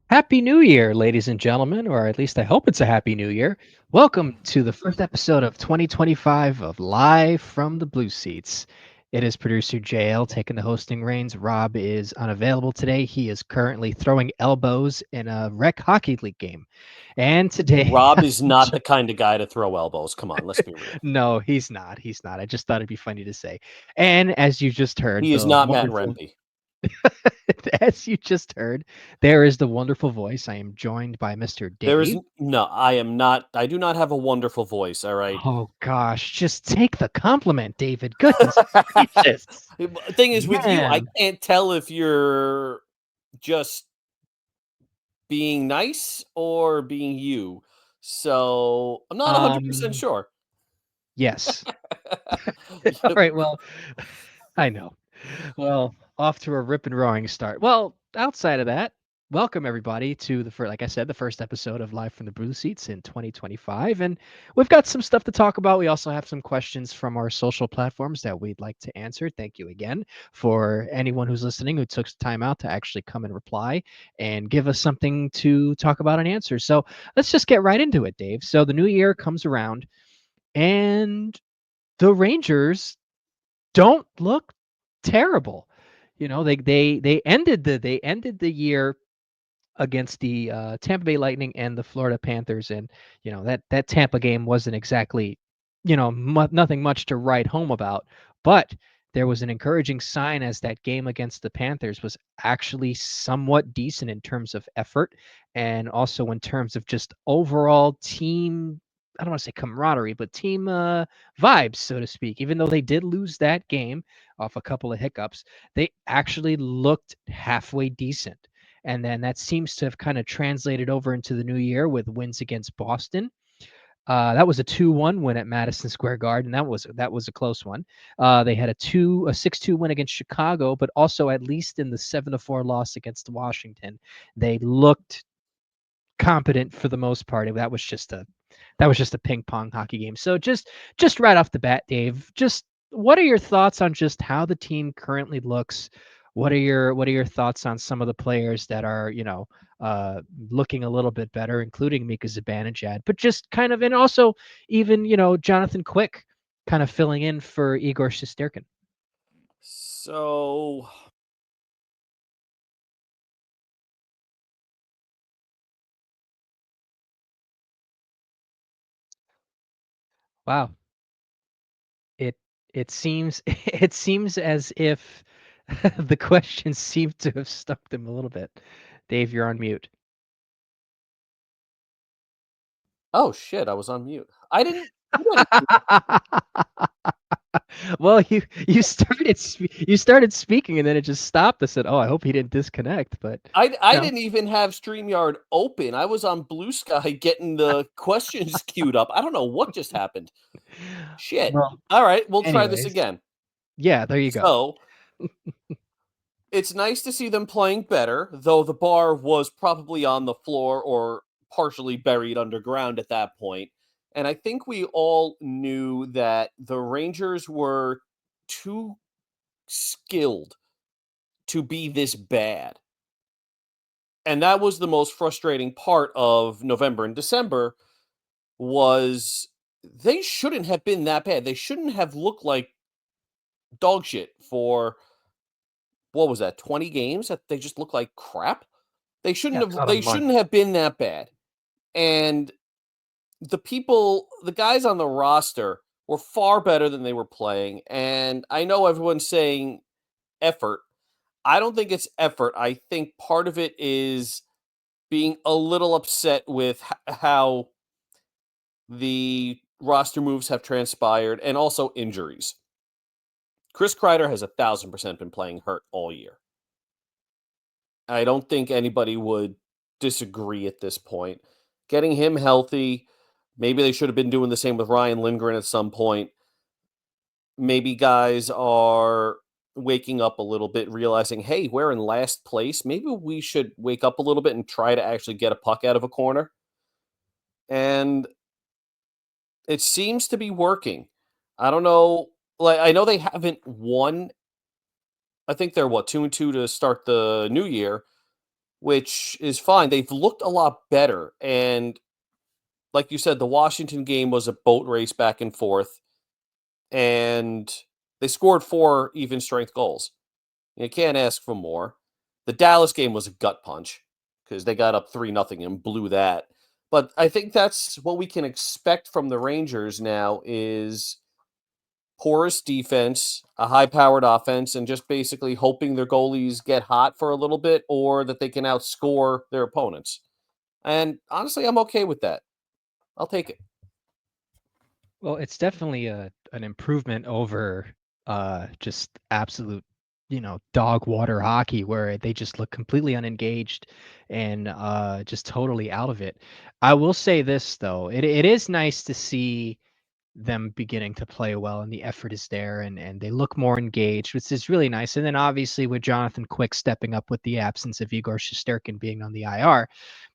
Happy New Year, ladies and gentlemen, or at least I hope it's a Happy New Year. Welcome to the first episode of 2025 of Live from the Blue Seats. It is producer JL taking the hosting reins. Rob is unavailable today. He is currently throwing elbows in a rec hockey league game. And today, Rob is not the kind of guy to throw elbows. Come on, let's be real. no, he's not. He's not. I just thought it'd be funny to say. And as you just heard, He is the not Matt wonderful Rempe. as you just heard, there is the wonderful voice. I am joined by Mr. There is Dave. no, I am not. I do not have a wonderful voice. All right. Oh gosh, just take the compliment, David. Goodness gracious. The thing is, with you, I Man. can't tell if you're just being nice or being you. So I'm not 100% sure. Yes. All right, well, I know. Well, off to a rip and roaring start. Well, outside of that, welcome everybody to the first, like I said, the first episode of Live from the Blue Seats in 2025, and we've got some stuff to talk about. We also have some questions from our social platforms that we'd like to answer. Thank you again for anyone who's listening who took time out to actually come and reply and give us something to talk about and answer. So let's just get right into it, Dave. So the new year comes around, and the Rangers don't look terrible. You know, they ended the year against the Tampa Bay Lightning and the Florida Panthers, and that Tampa game wasn't exactly nothing much to write home about, but there was an encouraging sign as that game against the Panthers was actually somewhat decent in terms of effort and also in terms of just overall team. I don't want to say camaraderie, but team vibes, so to speak. Even though they did lose that game off a couple of hiccups, they actually looked halfway decent. And then that seems to have kind of translated over into the new year with wins against Boston. That was a 2-1 win at Madison Square Garden. That was a close one. They had a 6-2 win against Chicago, but also at least in the 7-4 loss against Washington, they looked competent for the most part. That was just a ping pong hockey game. So just right off the bat, Dave, just what are your thoughts on just how the team currently looks? What are your thoughts on some of the players that are, looking a little bit better, including Mika Zibanejad, but just kind of, and also even, Jonathan Quick kind of filling in for Igor Shesterkin. So Wow. It it seems it seems as if the questions seem to have stuck them a little bit. Dave, you're on mute. oh shit, I was on mute. I didn't. Well, you started speaking and then it just stopped. I said, "Oh, I hope he didn't disconnect." But I no. didn't even have StreamYard open. I was on Blue Sky getting the questions queued up. I don't know what just happened. Shit. Well, All right, we'll try this anyways, again. yeah, there you go. So it's nice to see them playing better, though the bar was probably on the floor or partially buried underground at that point. And I think we all knew that the Rangers were too skilled to be this bad. And that was the most frustrating part of November and December was they shouldn't have been that bad. They shouldn't have looked like dog shit for what was that, 20 games that they just look like crap. Yeah, about a They month. shouldn't have been that bad. And the guys on the roster were far better than they were playing. And I know everyone's saying effort. I don't think it's effort. I think part of it is being a little upset with how the roster moves have transpired and also injuries. Chris Kreider has 1,000% been playing hurt all year. I don't think anybody would disagree at this point. Getting him healthy, maybe they should have been doing the same with Ryan Lindgren at some point. Maybe guys are waking up a little bit, realizing, hey, we're in last place. Maybe we should wake up a little bit and try to actually get a puck out of a corner. And it seems to be working. I don't know. Like, I know they haven't won. I think they're 2-2 to start the new year, which is fine. They've looked a lot better. And like you said, the Washington game was a boat race back and forth, and they scored 4 even strength goals. You can't ask for more. The Dallas game was a gut punch because they got up 3-0 and blew that. But I think that's what we can expect from the Rangers now is porous defense, a high-powered offense, and just basically hoping their goalies get hot for a little bit or that they can outscore their opponents. And honestly, I'm okay with that. I'll take it. Well, it's definitely an improvement over just absolute, dog water hockey where they just look completely unengaged and just totally out of it. I will say this though, it is nice to see them beginning to play well and the effort is there and they look more engaged, which is really nice. And then obviously with Jonathan Quick stepping up with the absence of Igor Shesterkin being on the IR,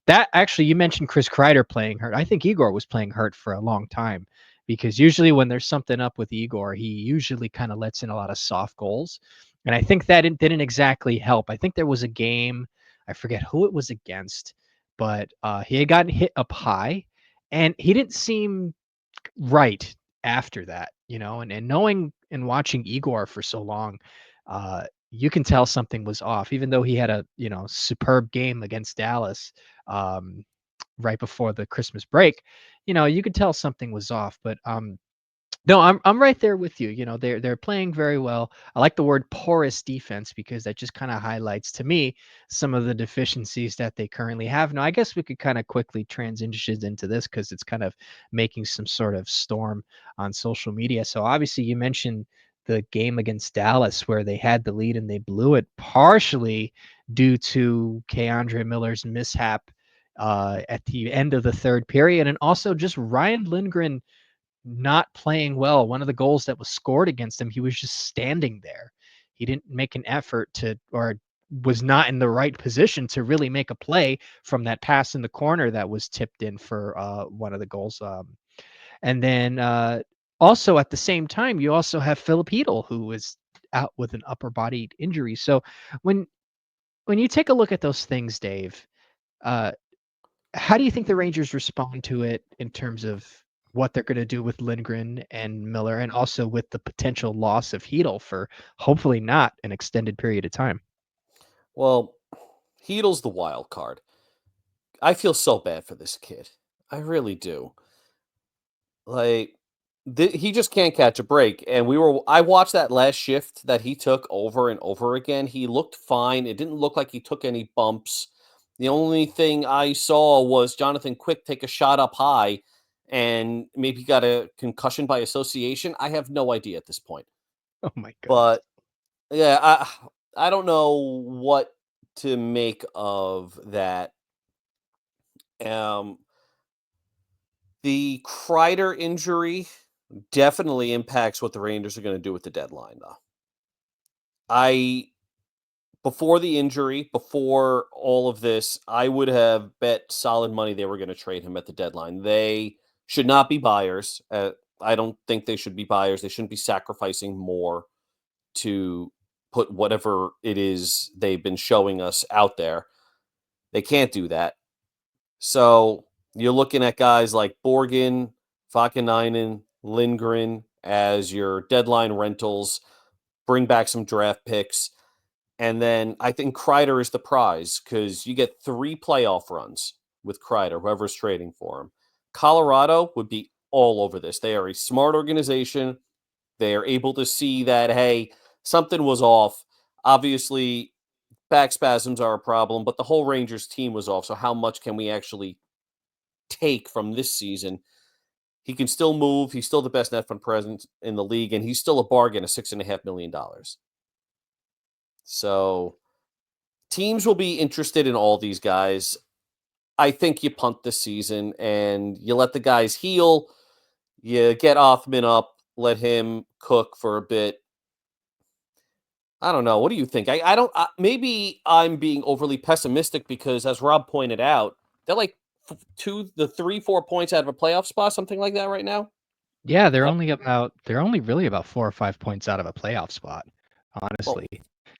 that actually you mentioned Chris Kreider playing hurt. I think Igor was playing hurt for a long time because usually when there's something up with Igor, he usually kind of lets in a lot of soft goals. And I think that didn't exactly help. I think there was a game, I forget who it was against, but he had gotten hit up high and he didn't seem right after that, and knowing and watching Igor for so long, you can tell something was off, even though he had a, superb game against Dallas, um, right before the Christmas break, you could tell something was off. But no, I'm right there with you. They're playing very well. I like the word porous defense because that just kind of highlights to me some of the deficiencies that they currently have. Now, I guess we could kind of quickly transition into this because it's kind of making some sort of storm on social media. So obviously, you mentioned the game against Dallas where they had the lead and they blew it partially due to Keandre Miller's mishap at the end of the third period, and also just Ryan Lindgren not playing well. One of the goals that was scored against him, he was just standing there. He didn't make an effort to, or was not in the right position to really make a play from that pass in the corner that was tipped in for one of the goals. And then also at the same time, you also have Philip Hedl, who was out with an upper body injury. So when you take a look at those things, Dave, uh, how do you think the Rangers respond to it in terms of what they're going to do with Lindgren and Miller, and also with the potential loss of Hedel for hopefully not an extended period of time? Well, Heedle's the wild card. I feel so bad for this kid. I really do. Like, he just can't catch a break. And I watched that last shift that he took over and over again. He looked fine. It didn't look like he took any bumps. The only thing I saw was Jonathan Quick take a shot up high and maybe got a concussion by association. I have no idea at this point. Oh my goodness. But yeah, I don't know what to make of that. Um, the Kreider injury definitely impacts what the Rangers are going to do with the deadline, though. I Before the injury, before all of this, I would have bet solid money they were going to trade him at the deadline. They should not be buyers. I don't think they should be buyers. They shouldn't be sacrificing more to put whatever it is they've been showing us out there. They can't do that. So you're looking at guys like Borgen, Vakanainen, Lindgren as your deadline rentals, bring back some draft picks. And then I think Kreider is the prize because you get 3 playoff runs with Kreider, whoever's trading for him. Colorado would be all over this. They are a smart organization. They are able to see that, hey, something was off. Obviously, back spasms are a problem, but the whole Rangers team was off. So how much can we actually take from this season? He can still move. He's still the best net front presence in the league, and he's still a bargain of $6.5 million. So teams will be interested in all these guys. I think you punt this season and you let the guys heal. You get Othman up, let him cook for a bit. I don't know. What do you think? I don't. Maybe I'm being overly pessimistic because, as Rob pointed out, they're like 4 points out of a playoff spot, something like that, right now. Yeah, they're only really about 4 or 5 points out of a playoff spot. Honestly,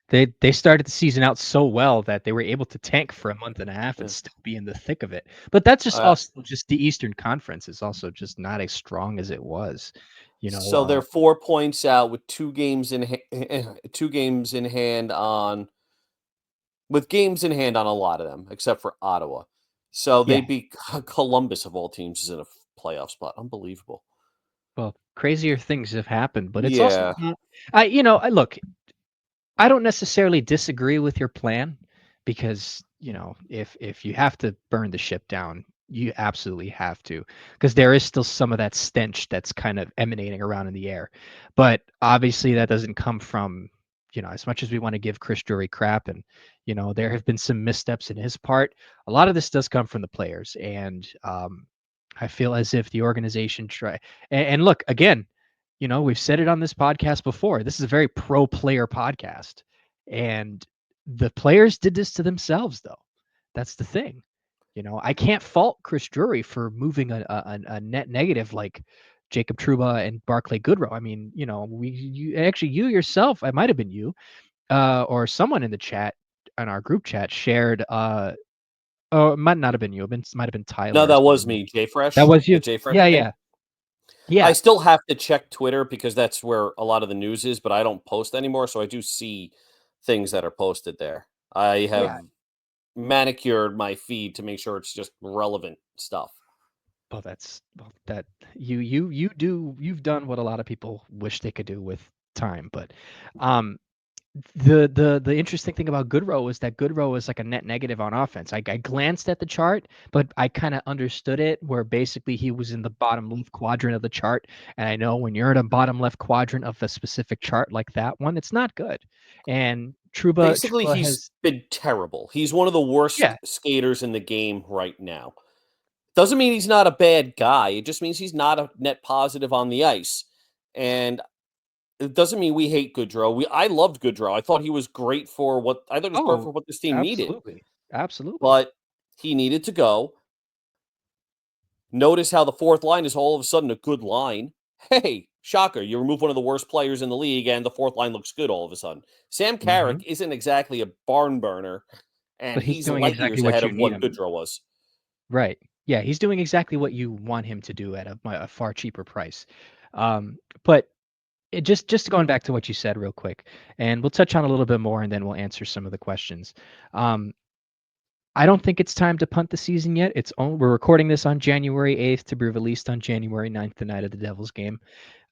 they started the season out so well that they were able to tank for a month and a half and still be in the thick of it. But that's just also just the Eastern Conference is also just not as strong as it was. So they're 4 points out with 2 games in 2 games in hand on with games in hand on a lot of them, except for Ottawa. So Yeah. they'd be Columbus of all teams is in a playoff spot. Unbelievable. Well, crazier things have happened, but it's also Yeah. not. Look, I don't necessarily disagree with your plan because, if you have to burn the ship down, you absolutely have to, because there is still some of that stench that's kind of emanating around in the air. But obviously that doesn't come from, as much as we want to give Chris Drury crap and, there have been some missteps in his part. A lot of this does come from the players. And I feel as if the organization and look, again, we've said it on this podcast before. This is a very pro player podcast. And the players did this to themselves, though. That's the thing. I can't fault Chris Drury for moving a net negative like Jacob Trouba and Barclay Goodrow. I mean, you yourself, it might have been you, or someone in the chat, in our group chat, shared. Oh, it might not have been you. Might have been Tyler. No, Or that was someone. me, Jay Fresh. That was The you. Jay Fresh Yeah, thing. yeah. I still have to check Twitter because that's where a lot of the news is, but I don't post anymore, so I do see things that are posted there. I have manicured my feed to make sure it's just relevant stuff. Well, that you've done what a lot of people wish they could do with time. But the interesting thing about Goodrow is that Goodrow is like a net negative on offense. I glanced at the chart, but I kind of understood it where basically he was in the bottom left quadrant of the chart. And I know when you're in a bottom left quadrant of a specific chart like that one, it's not good. And Basically, Trouba he's been terrible. He's one of the worst skaters in the game right now. Doesn't mean he's not a bad guy. It just means he's not a net positive on the ice. And it doesn't mean we hate Goodrow. I loved Goodrow. I thought he was great for what I thought he was perfect for what this team needed. Absolutely. But he needed to go. Notice how the fourth line is all of a sudden a good line. Hey, shocker, you remove one of the worst players in the league and the fourth line looks good all of a sudden. Sam Carrick isn't exactly a barn burner, and but he's doing light exactly years what ahead you of need what him. Goodrow was. Right. Yeah, he's doing exactly what you want him to do at a far cheaper price. But just going back to what you said real quick, and we'll touch on a little bit more, and then we'll answer some of the questions. I don't think it's time to punt the season yet. We're recording this on January 8th to be released on January 9th, the night of the Devils game.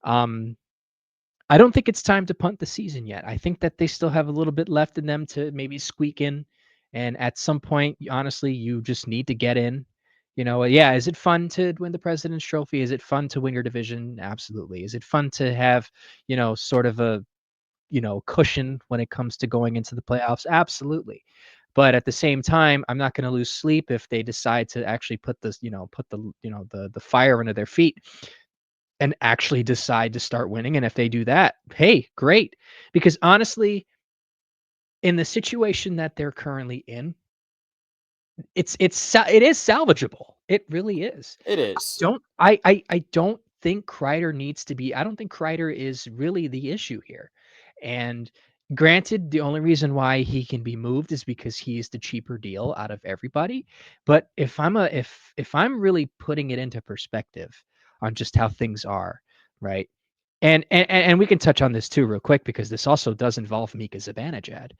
I don't think it's time to punt the season yet. I think that they still have a little bit left in them to maybe squeak in. And at some point, honestly, you just need to get in. Is it fun to win the President's Trophy? Is it fun to win your division? Absolutely. Is it fun to have, sort of a, cushion when it comes to going into the playoffs? Absolutely. But at the same time, I'm not going to lose sleep if they decide to actually put this, the fire under their feet and actually decide to start winning. And if they do that, hey, great. Because honestly, in the situation that they're currently in, it is salvageable. It really is. It is. I don't think Kreider needs to be. I don't think Kreider is really the issue here. And granted, the only reason why he can be moved is because he's the cheaper deal out of everybody. But if I'm really putting it into perspective on just how things are, right? And we can touch on this too real quick because this also does involve Mika Zibanejad.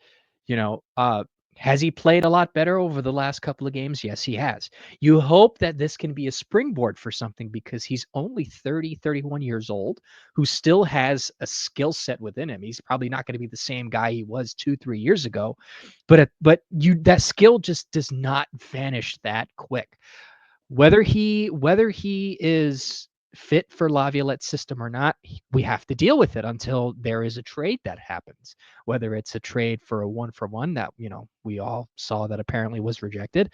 Has he played a lot better over the last couple of games? Yes, he has. You hope that this can be a springboard for something because he's only 30, 31 years old, who still has a skill set within him. He's probably not going to be the same guy he was 2-3 years ago, but that skill just does not vanish that quick. Whether he is fit for Laviolette's system or not, we have to deal with it until there is a trade that happens. Whether it's a trade for a 1-for-1 that, we all saw that apparently was rejected,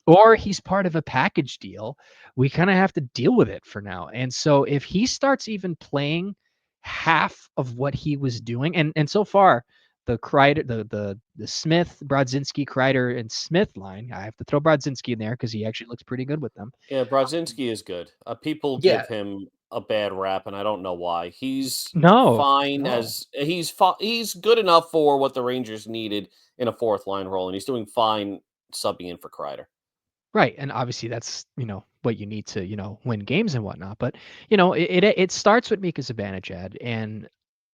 or he's part of a package deal, we kind of have to deal with it for now. And so if he starts even playing half of what he was doing, and so far the Kreider, the Smith, Brodzinski, Kreider, and Smith line, I have to throw Brodzinski in there because he actually looks pretty good with them. Yeah, Brodzinski is good. People Yeah. give him a bad rap, and I don't know why. He's No, fine no. as he's good enough for what the Rangers needed in a fourth line role, and he's doing fine subbing in for Kreider. Right. And obviously that's, what you need to, win games and whatnot. But, it starts with Mika Zibanejad. And,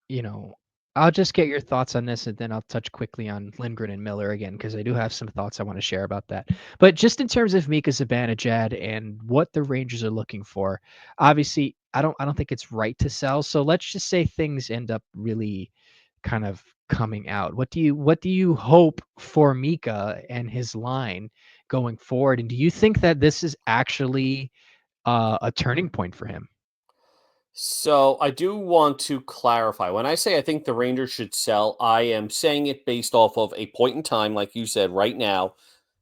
you know, I'll just get your thoughts on this and then I'll touch quickly on Lindgren and Miller again, because I do have some thoughts I want to share about that. But just in terms of Mika Zibanejad and what the Rangers are looking for, obviously I don't think it's right to sell. So let's just say things end up really kind of coming out. What do you hope for Mika and his line going forward? And do you think that this is actually a turning point for him? So I do want to clarify. When I say I think the Rangers should sell, I am saying it based off of a point in time, like you said, right now,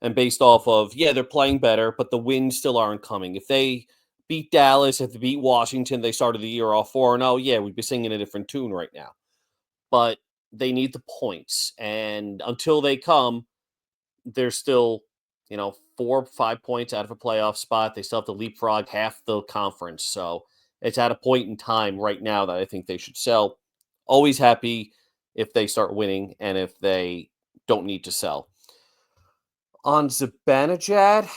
and based off of, yeah, they're playing better, but the wins still aren't coming. If they beat Dallas, if they beat Washington, they started the year off 4-0, yeah, we'd be singing a different tune right now. But they need the points. And until they come, they're still, 4 or 5 points out of a playoff spot. They still have to leapfrog half the conference. So it's at a point in time right now that I think they should sell. Always happy if they start winning and if they don't need to sell. On Zibanejad,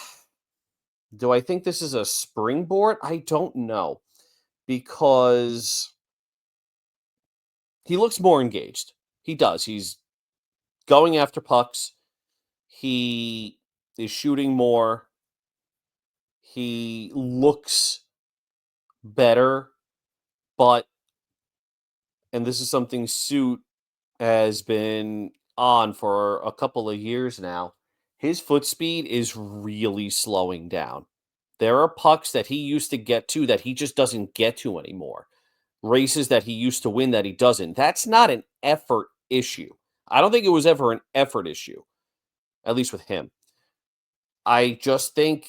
do I think this is a springboard? I don't know, because he looks more engaged. He does. He's going after pucks. He is shooting more. He looks better, but, and this is something Suit has been on for a couple of years now, his foot speed is really slowing down. There are pucks that he used to get to that he just doesn't get to anymore. Races that he used to win that he doesn't. That's not an effort issue. I don't think it was ever an effort issue, at least with him. I just think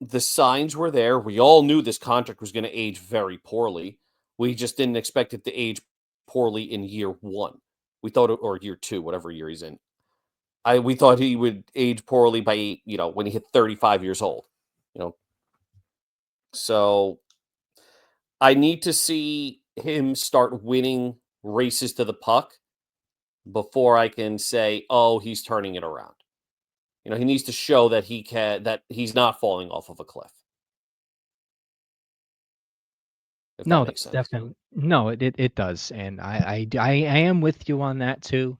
the signs were there. We all knew this contract was going to age very poorly. We just didn't expect it to age poorly in year one. We thought, or year two, whatever year he's in. We thought he would age poorly by, when he hit 35 years old. You know, so I need to see him start winning races to the puck before I can say, oh, he's turning it around. He needs to show that that he's not falling off of a cliff. If that No, makes that's sense. definitely no, it does, and I am with you on that too,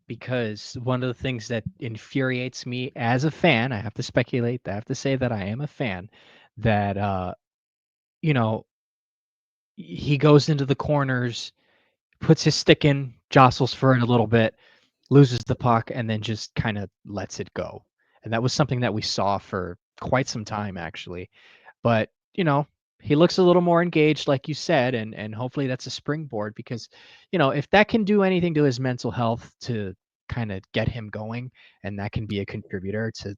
because one of the things that infuriates me as a fan, I have to speculate, I have to say that I am a fan, that you know, he goes into the corners, puts his stick in, jostles for it a little bit, loses the puck, and then just kind of lets it go. And that was something that we saw for quite some time actually. But, he looks a little more engaged, like you said, and hopefully that's a springboard because, if that can do anything to his mental health to kind of get him going, and that can be a contributor to,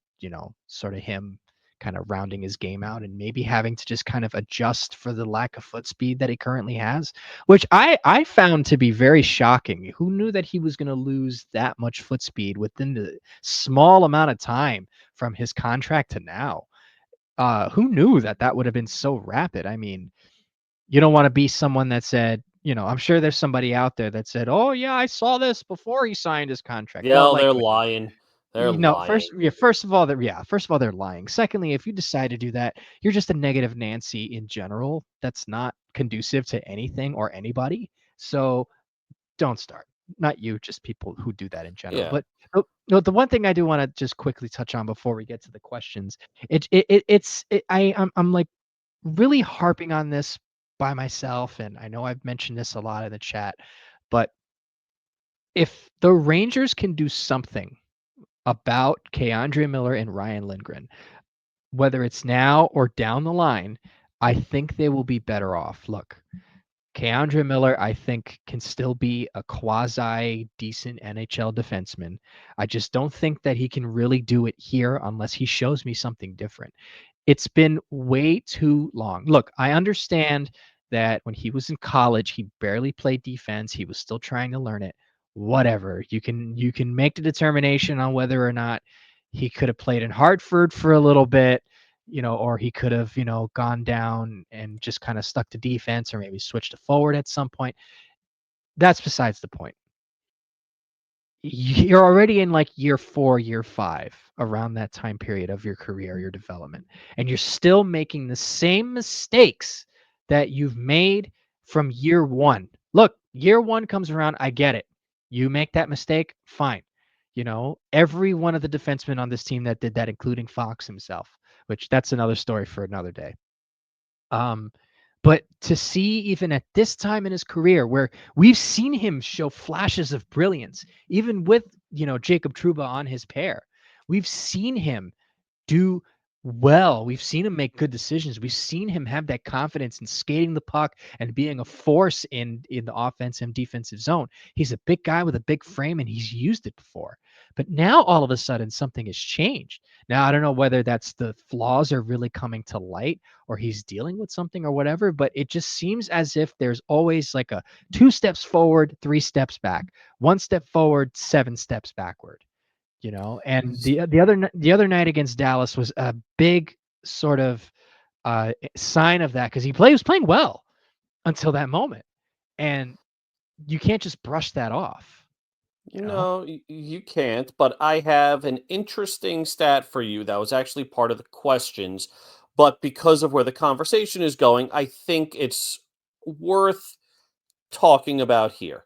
sort of him kind of rounding his game out and maybe having to just kind of adjust for the lack of foot speed that he currently has, which I found to be very shocking. Who knew that he was going to lose that much foot speed within the small amount of time from his contract to now? Who knew that that would have been so rapid? I mean, you don't want to be someone that said, I'm sure there's somebody out there that said, "Oh yeah, I saw this before he signed his contract." Well, Yeah, like, they're lying. They're lying. first of all, they're lying. Secondly, if you decide to do that, you're just a negative Nancy in general. That's not conducive to anything or anybody. So don't start. Not you, just people who do that in general. Yeah. But no, the one thing I do want to just quickly touch on before we get to the questions, I'm like really harping on this by myself, and I know I've mentioned this a lot in the chat, but if the Rangers can do something about K'Andre Miller and Ryan Lindgren, whether it's now or down the line, I think they will be better off. Look, Keandre Miller, I think, can still be a quasi decent NHL defenseman. I just don't think that he can really do it here unless he shows me something different. It's been way too long. Look, I understand that when he was in college, he barely played defense. He was still trying to learn it. Whatever. You can make the determination on whether or not he could have played in Hartford for a little bit, or he could have, gone down and just kind of stuck to defense or maybe switched to forward at some point. That's besides the point. You're already in like year 4, year 5, around that time period of your career, your development, and you're still making the same mistakes that you've made from year 1. Look, year 1 comes around, I get it. You make that mistake, fine. Every one of the defensemen on this team that did that, including Fox himself, which that's another story for another day. But to see even at this time in his career where we've seen him show flashes of brilliance, even with, Jacob Trouba on his pair, we've seen him do well. We've seen him make good decisions. We've seen him have that confidence in skating the puck and being a force in the offensive and defensive zone. He's a big guy with a big frame, and he's used it before. But now all of a sudden something has changed. Now I don't know whether that's the flaws are really coming to light or he's dealing with something or whatever, but it just seems as if there's always like a 2 steps forward, 3 steps back, 1 step forward, 7 steps backward. And the other night against Dallas was a big sort of sign of that, because he was playing well until that moment, and you can't just brush that off. No, you can't, but I have an interesting stat for you that was actually part of the questions, but because of where the conversation is going, I think it's worth talking about here.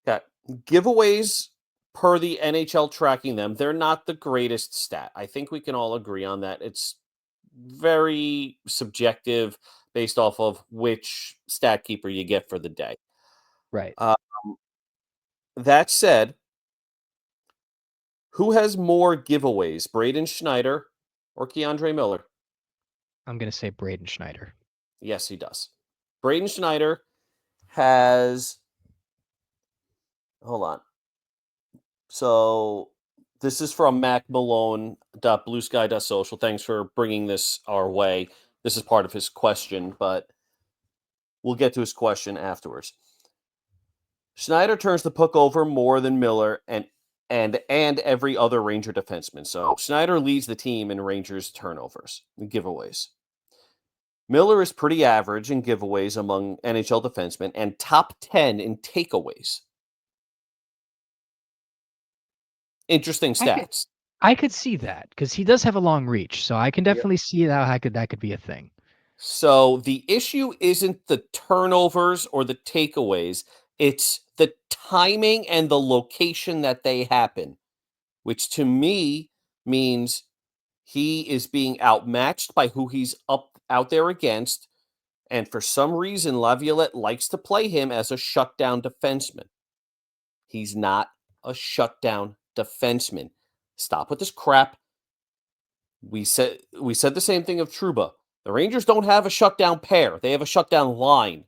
Okay. Giveaways per the NHL tracking them, they're not the greatest stat. I think we can all agree on that. It's very subjective based off of which stat keeper you get for the day. Right. Um, that said, who has more giveaways, Braden Schneider or Keandre Miller? I'm gonna say Braden Schneider. Yes, he does. Braden Schneider has. Hold on. So this is from macmalone.bluesky.social. Thanks for bringing this our way. This is part of his question, but we'll get to his question afterwards. Schneider turns the puck over more than Miller and every other Ranger defenseman. So Schneider leads the team in Rangers turnovers, giveaways. Miller is pretty average in giveaways among NHL defensemen and top 10 in takeaways. Interesting I could stats. I could see that because he does have a long reach, so I can definitely see that could be a thing. So the issue isn't the turnovers or the takeaways, it's the timing and the location that they happen, which to me means he is being outmatched by who he's up out there against. And for some reason, Laviolette likes to play him as a shutdown defenseman. He's not a shutdown defenseman. Stop with this crap. We said the same thing of Trouba. The Rangers don't have a shutdown pair. They have a shutdown line.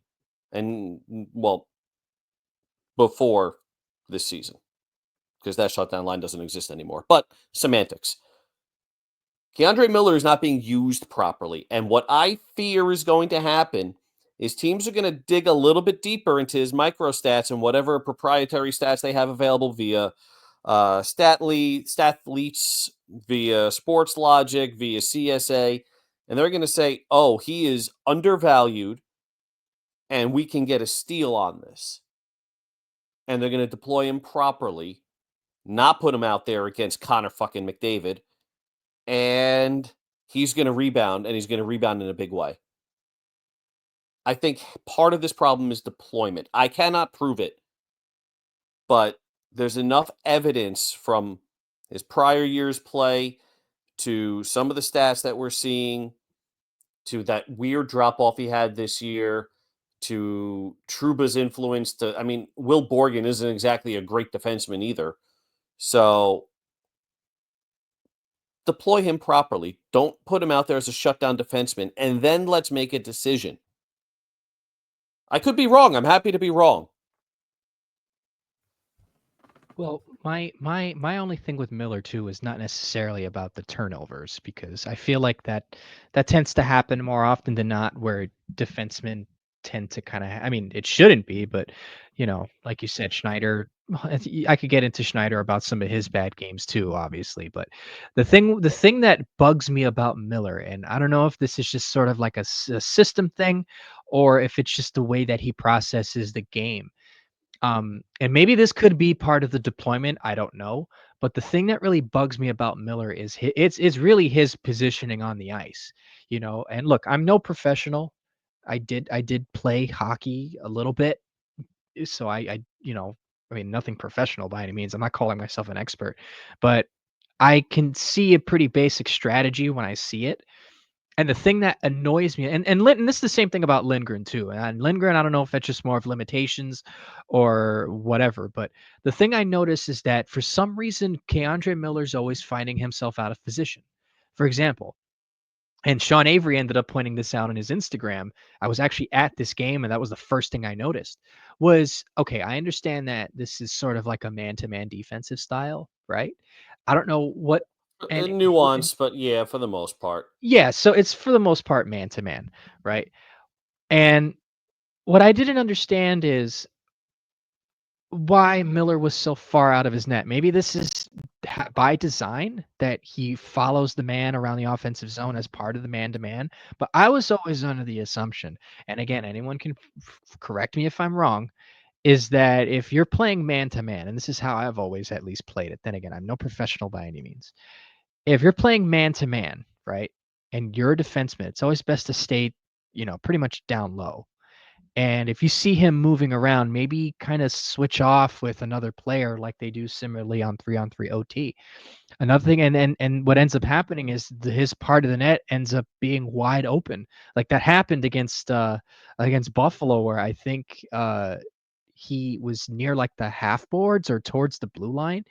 And well, before this season. Because that shutdown line doesn't exist anymore. But semantics. Keandre Miller is not being used properly. And what I fear is going to happen is teams are going to dig a little bit deeper into his micro stats and whatever proprietary stats they have available via Statleets, via Sports Logic, via CSA. And they're going to say, oh, he is undervalued and we can get a steal on this. And they're going to deploy him properly, not put him out there against Connor fucking McDavid. And he's going to rebound, and he's going to rebound in a big way. I think part of this problem is deployment. I cannot prove it, but there's enough evidence from his prior year's play to some of the stats that we're seeing to that weird drop off he had this year to Trouba's influence to, I mean, Will Borgen isn't exactly a great defenseman either. So deploy him properly. Don't put him out there as a shutdown defenseman, and then let's make a decision. I could be wrong. I'm happy to be wrong. Well, my only thing with Miller too is not necessarily about the turnovers because I feel like that tends to happen more often than not where defensemen tend to kind of I mean, it shouldn't be, but like you said, Schneider I could get into Schneider about some of his bad games too, obviously, but the thing that bugs me about Miller, and I don't know if this is just sort of like a system thing or if it's just the way that he processes the game, and maybe this could be part of the deployment. I don't know. But the thing that really bugs me about Miller is it's really his positioning on the ice. And look, I'm no professional. I did play hockey a little bit, so I mean nothing professional by any means. I'm not calling myself an expert, but I can see a pretty basic strategy when I see it. And the thing that annoys me, and this is the same thing about Lindgren too. And Lindgren, I don't know if that's just more of limitations or whatever, but the thing I notice is that for some reason, Keandre Miller's always finding himself out of position. For example, and Sean Avery ended up pointing this out on his Instagram. I was actually at this game, and that was the first thing I noticed. Was okay. I understand that this is sort of like a man-to-man defensive style, right? I don't know what and Nuance, but yeah, for the most part. yeah, so it's for the most part man to man, right? And what I didn't understand is why Miller was so far out of his net. Maybe this is by design that he follows the man around the offensive zone as part of the man to man. But I was always under the assumption, and again, anyone can correct me if I'm wrong, is that if you're playing man to man, and this is how I've always at least played it, then again, I'm no professional by any means. If you're playing man to man, right, and you're a defenseman, it's always best to stay, pretty much down low. And if you see him moving around, maybe kind of switch off with another player like they do similarly on 3 OT. Another thing, and what ends up happening is his part of the net ends up being wide open. Like that happened against Buffalo, where I think he was near like the half boards or towards the blue line,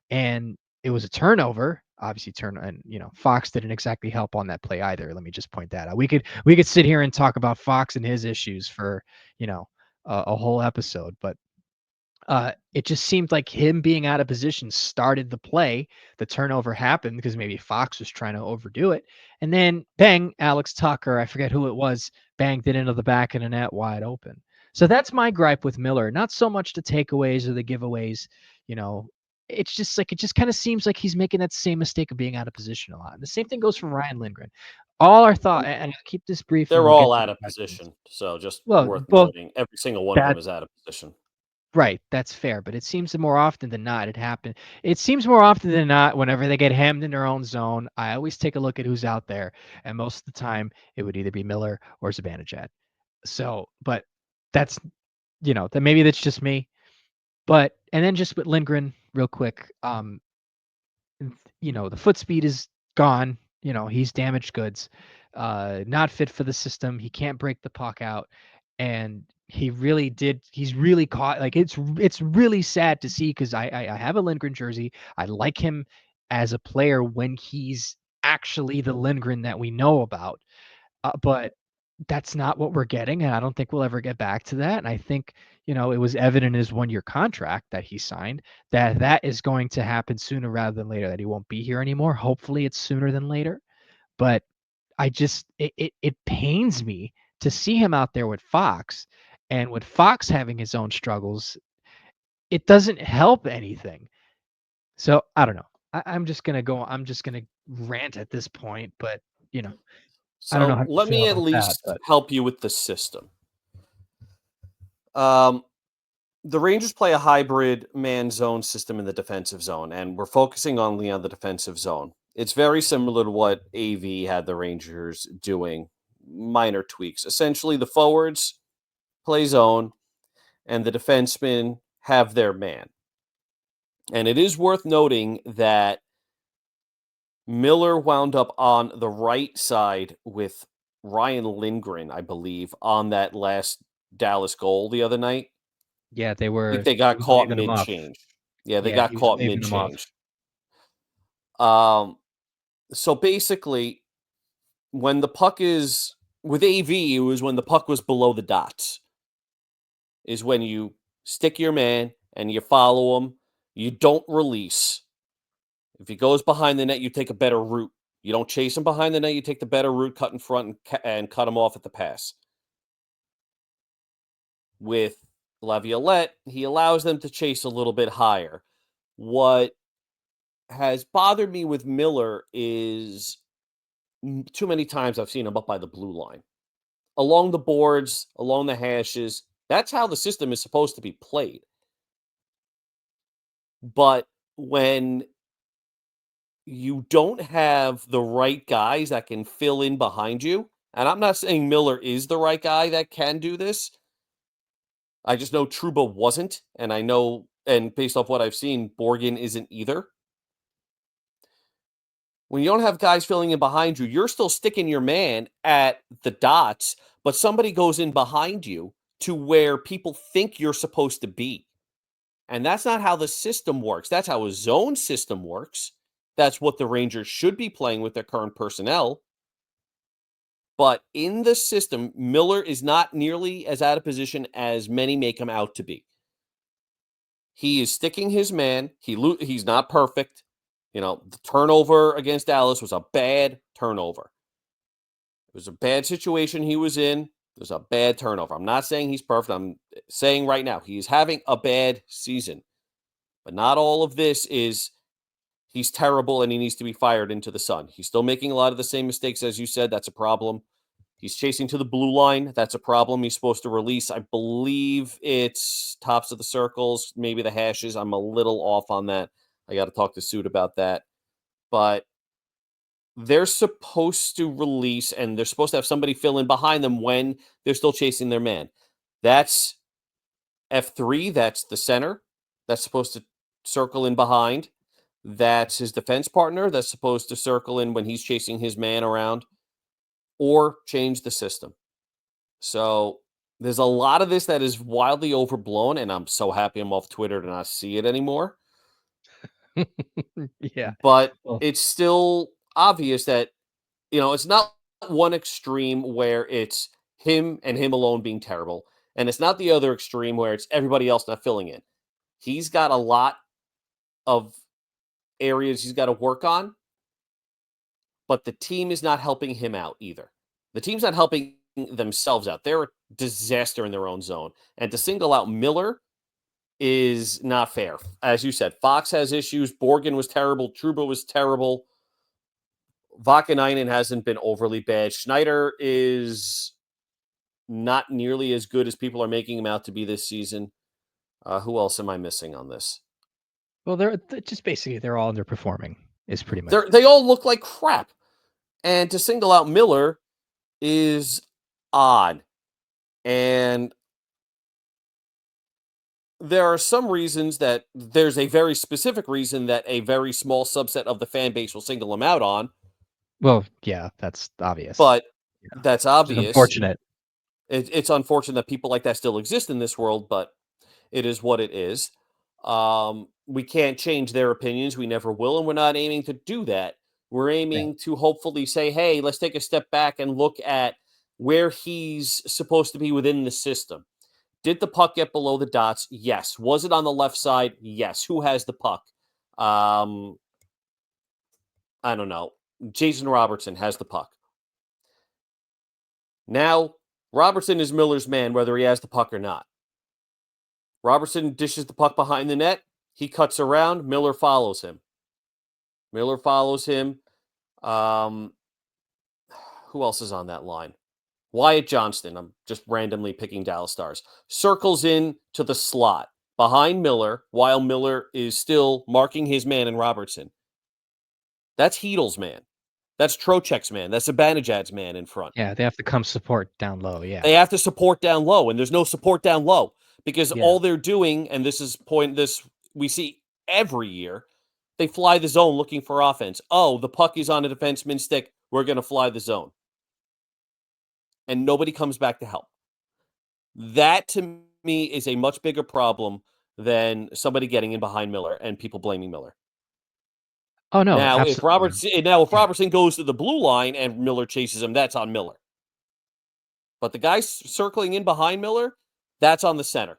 and it was a turnover. Obviously, and Fox didn't exactly help on that play either. Let me just point that out. We could sit here and talk about Fox and his issues for you know a whole episode, but it just seemed like him being out of position started the play. The turnover happened because maybe Fox was trying to overdo it. And then bang, Alex Tucker, I forget who it was, banged it into the back of the net wide open. So that's my gripe with Miller. Not so much the takeaways or the giveaways, you know. It's just like it just kind of seems like he's making that same mistake of being out of position a lot. And the same thing goes for Ryan Lindgren. All our thought, and I'll keep this brief, and They're we'll get all to out the of questions. position, so just Well, worth well, noting. Every single one of them that is out of position. Right, that's fair, but it seems that more often than not it seems more often than not whenever they get hemmed in their own zone, I always take a look at who's out there, and most of the time it would either be Miller or Zibanejad. So, but that's then maybe that's just me. But and then just with Lindgren real quick, the foot speed is gone. He's damaged goods, not fit for the system. He can't break the puck out, and he's really caught. Like it's really sad to see because I have a Lindgren jersey. I like him as a player when he's actually the Lindgren that we know about. But that's not what we're getting, and I don't think we'll ever get back to that. And I think, it was evident in his 1-year contract that he signed that is going to happen sooner rather than later, that he won't be here anymore. Hopefully it's sooner than later. But I just it pains me to see him out there with Fox, and with Fox having his own struggles, it doesn't help anything. So I don't know. I'm just gonna rant at this point, but I don't know So how you let feel me at about that, least but help you with the system. Um, the Rangers play a hybrid man zone system in the defensive zone, and we're focusing only on the defensive zone. It's very similar to what AV had the Rangers doing, minor tweaks. Essentially, the forwards play zone, and the defensemen have their man. And it is worth noting that Miller wound up on the right side with Ryan Lindgren, I believe, on that last Dallas goal the other night. yeah, I think they he got was caught waving them off. mid-change. Yeah, they Yeah, got he was caught waving them off. mid-change. Um, So basically, when the puck is with AV, it was when the puck was below the dots, is when you stick your man and you follow him. You don't release. If he goes behind the net, you take a better route. You don't chase him behind the net. You take the better route, cut in front, and cut him off at the pass. With Laviolette, he allows them to chase a little bit higher. What has bothered me with Miller is too many times I've seen him up by the blue line, along the boards, along the hashes. That's how the system is supposed to be played. But when you don't have the right guys that can fill in behind you, and I'm not saying Miller is the right guy that can do this. I just know Truba wasn't, and I know, and based off what I've seen, Borgen isn't either. When you don't have guys filling in behind you, you're still sticking your man at the dots, but somebody goes in behind you to where people think you're supposed to be. And that's not how the system works. That's how a zone system works. That's what the Rangers should be playing with their current personnel. But in the system, Miller is not nearly as out of position as many make him out to be. He is sticking his man. He's not perfect. You know, the turnover against Dallas was a bad turnover. It was a bad situation he was in. It was a bad turnover. I'm not saying he's perfect. I'm saying right now he's having a bad season. But not all of this is he's terrible and he needs to be fired into the sun. He's still making a lot of the same mistakes as you said. That's a problem. He's chasing to the blue line. That's a problem. He's supposed to release. I believe it's tops of the circles, maybe the hashes. I'm a little off on that. I got to talk to Suit about that. But they're supposed to release and they're supposed to have somebody fill in behind them when they're still chasing their man. That's F3. That's the center. That's supposed to circle in behind. That's his defense partner. That's supposed to circle in when he's chasing his man around or change the system. So there's a lot of this that is wildly overblown, and I'm so happy I'm off Twitter to not see it anymore. Yeah. But Well, it's still obvious that, it's not one extreme where it's him and him alone being terrible. And it's not the other extreme where it's everybody else not filling in. He's got a lot of areas he's got to work on, but the team is not helping him out either. The team's not helping themselves out. They're a disaster in their own zone. And to single out Miller is not fair. As you said, Fox has issues. Borgen was terrible. Truba was terrible. Vakanainen hasn't been overly bad. Schneider is not nearly as good as people are making him out to be this season. Who else am I missing on this? well, they're just basically they're all underperforming. Is pretty much. They all look like crap. And to single out Miller is odd. And there are some reasons that there's a very specific reason that a very small subset of the fan base will single him out on. Well, yeah, that's obvious. But Yeah. that's Which is obvious. unfortunate. It's unfortunate that people like that still exist in this world, but it is what it is. We can't change their opinions. We never will, and we're not aiming to do that. We're aiming to hopefully say, hey, let's take a step back and look at where he's supposed to be within the system. Did the puck get below the dots? Yes. Was it on the left side? Yes. Who has the puck? I don't know. Jason Robertson has the puck. Now, Robertson is Miller's man, whether he has the puck or not. Robertson dishes the puck behind the net. He cuts around. Miller follows him. Who else is on that line? Wyatt Johnston. I'm just randomly picking Dallas Stars. Circles in to the slot behind Miller while Miller is still marking his man in Robertson. That's Heedle's man. That's Trocheck's man. That's Zibanejad's man in front. Yeah, they have to come support down low. Yeah. They have to support down low, and there's no support down low because Yeah. all they're doing, and this we see every year, they fly the zone looking for offense. Oh, the puck is on a defenseman's stick. We're going to fly the zone. And nobody comes back to help. That, to me, is a much bigger problem than somebody getting in behind Miller and people blaming Miller. Oh no, Now, if absolutely. Robertson goes to the blue line and Miller chases him, that's on Miller. But the guy circling in behind Miller, that's on the center.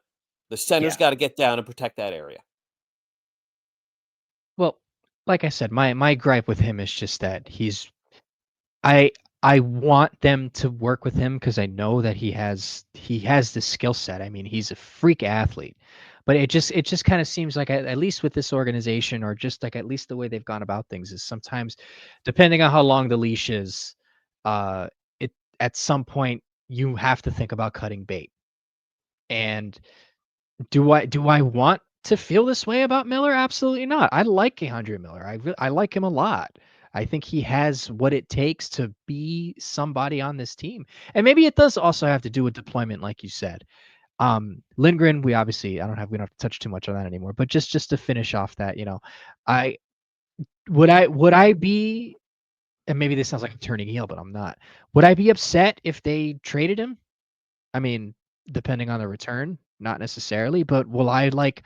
The center's Yeah. got to get down and protect that area. Well, like I said, my gripe with him is just that I I want them to work with him because I know that he has the skill set. I mean, he's a freak athlete. But it just kind of seems like at least with this organization or just like at least the way they've gone about things is sometimes depending on how long the leash is, uh it at some point you have to think about cutting bait. And do I want to feel this way about Miller? Absolutely not. I like K'Andre Miller. I like him a lot. I think he has what it takes to be somebody on this team. And maybe it does also have to do with deployment, like you said. Lindgren, we don't have to touch too much on that anymore. But just to finish off that, I would I be, and maybe this sounds like I'm turning heel, but I'm not. Would I be upset if they traded him? I mean, depending on the return, not necessarily, but will I like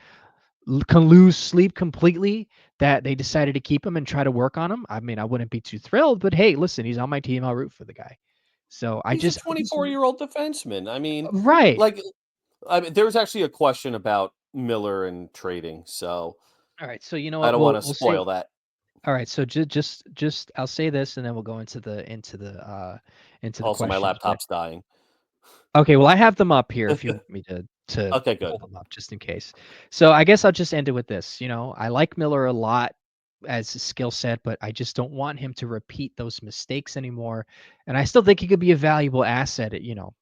can lose sleep completely that they decided to keep him and try to work on him? I mean, I wouldn't be too thrilled, but hey, listen, he's on my team. I'll root for the guy. So He's a 24-year-old defenseman. I mean, right. like, there was actually a question about Miller and trading, so All right. So you know I what? don't want We'll to we'll say spoil that. all right. So just I'll say this and then we'll go into the Also, my questions. But laptop's dying. okay, well I have them up here if you want me to Okay, good. pull them up just in case. So I guess I'll just end it with this. I like Miller a lot as a skill set, but I just don't want him to repeat those mistakes anymore. And I still think he could be a valuable asset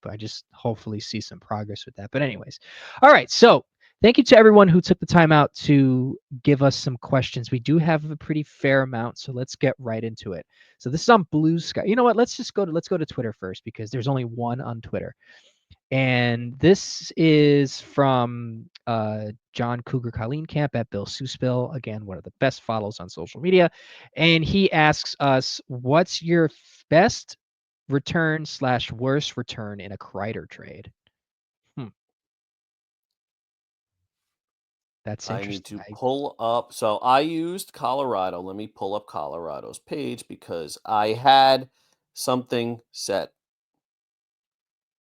but I just hopefully see some progress with that. But anyways. All right. So thank you to everyone who took the time out to give us some questions. We do have a pretty fair amount, so let's get right into it. So this is on Blue Sky. You know what? Let's go to Twitter first because there's only one on Twitter. And this is from John Cougar Colleen Camp at Bill Seussville. Again, one of the best follows on social media. And he asks us, what's your best return / worst return in a Kreider trade? Hmm, that's I need interesting. to pull up. So I used Colorado. Let me pull up Colorado's page because I had something set.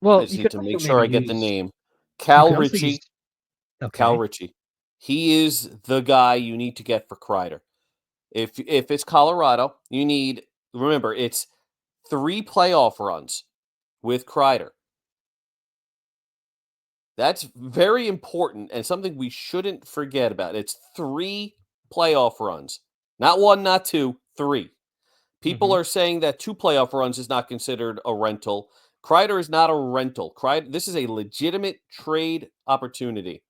I Well, just you need could to also make sure maybe I get the use, name. you Cal could also Ritchie. use, Cal okay. Ritchie. He is the guy you need to get for Kreider. If it's Colorado, you need, remember, it's 3 playoff runs with Kreider. That's very important and something we shouldn't forget about. It's 3 playoff runs. Not 1, not 2, 3. People Hmm. are saying that 2 playoff runs is not considered a rental. Kreider is not a rental. This is a legitimate trade opportunity.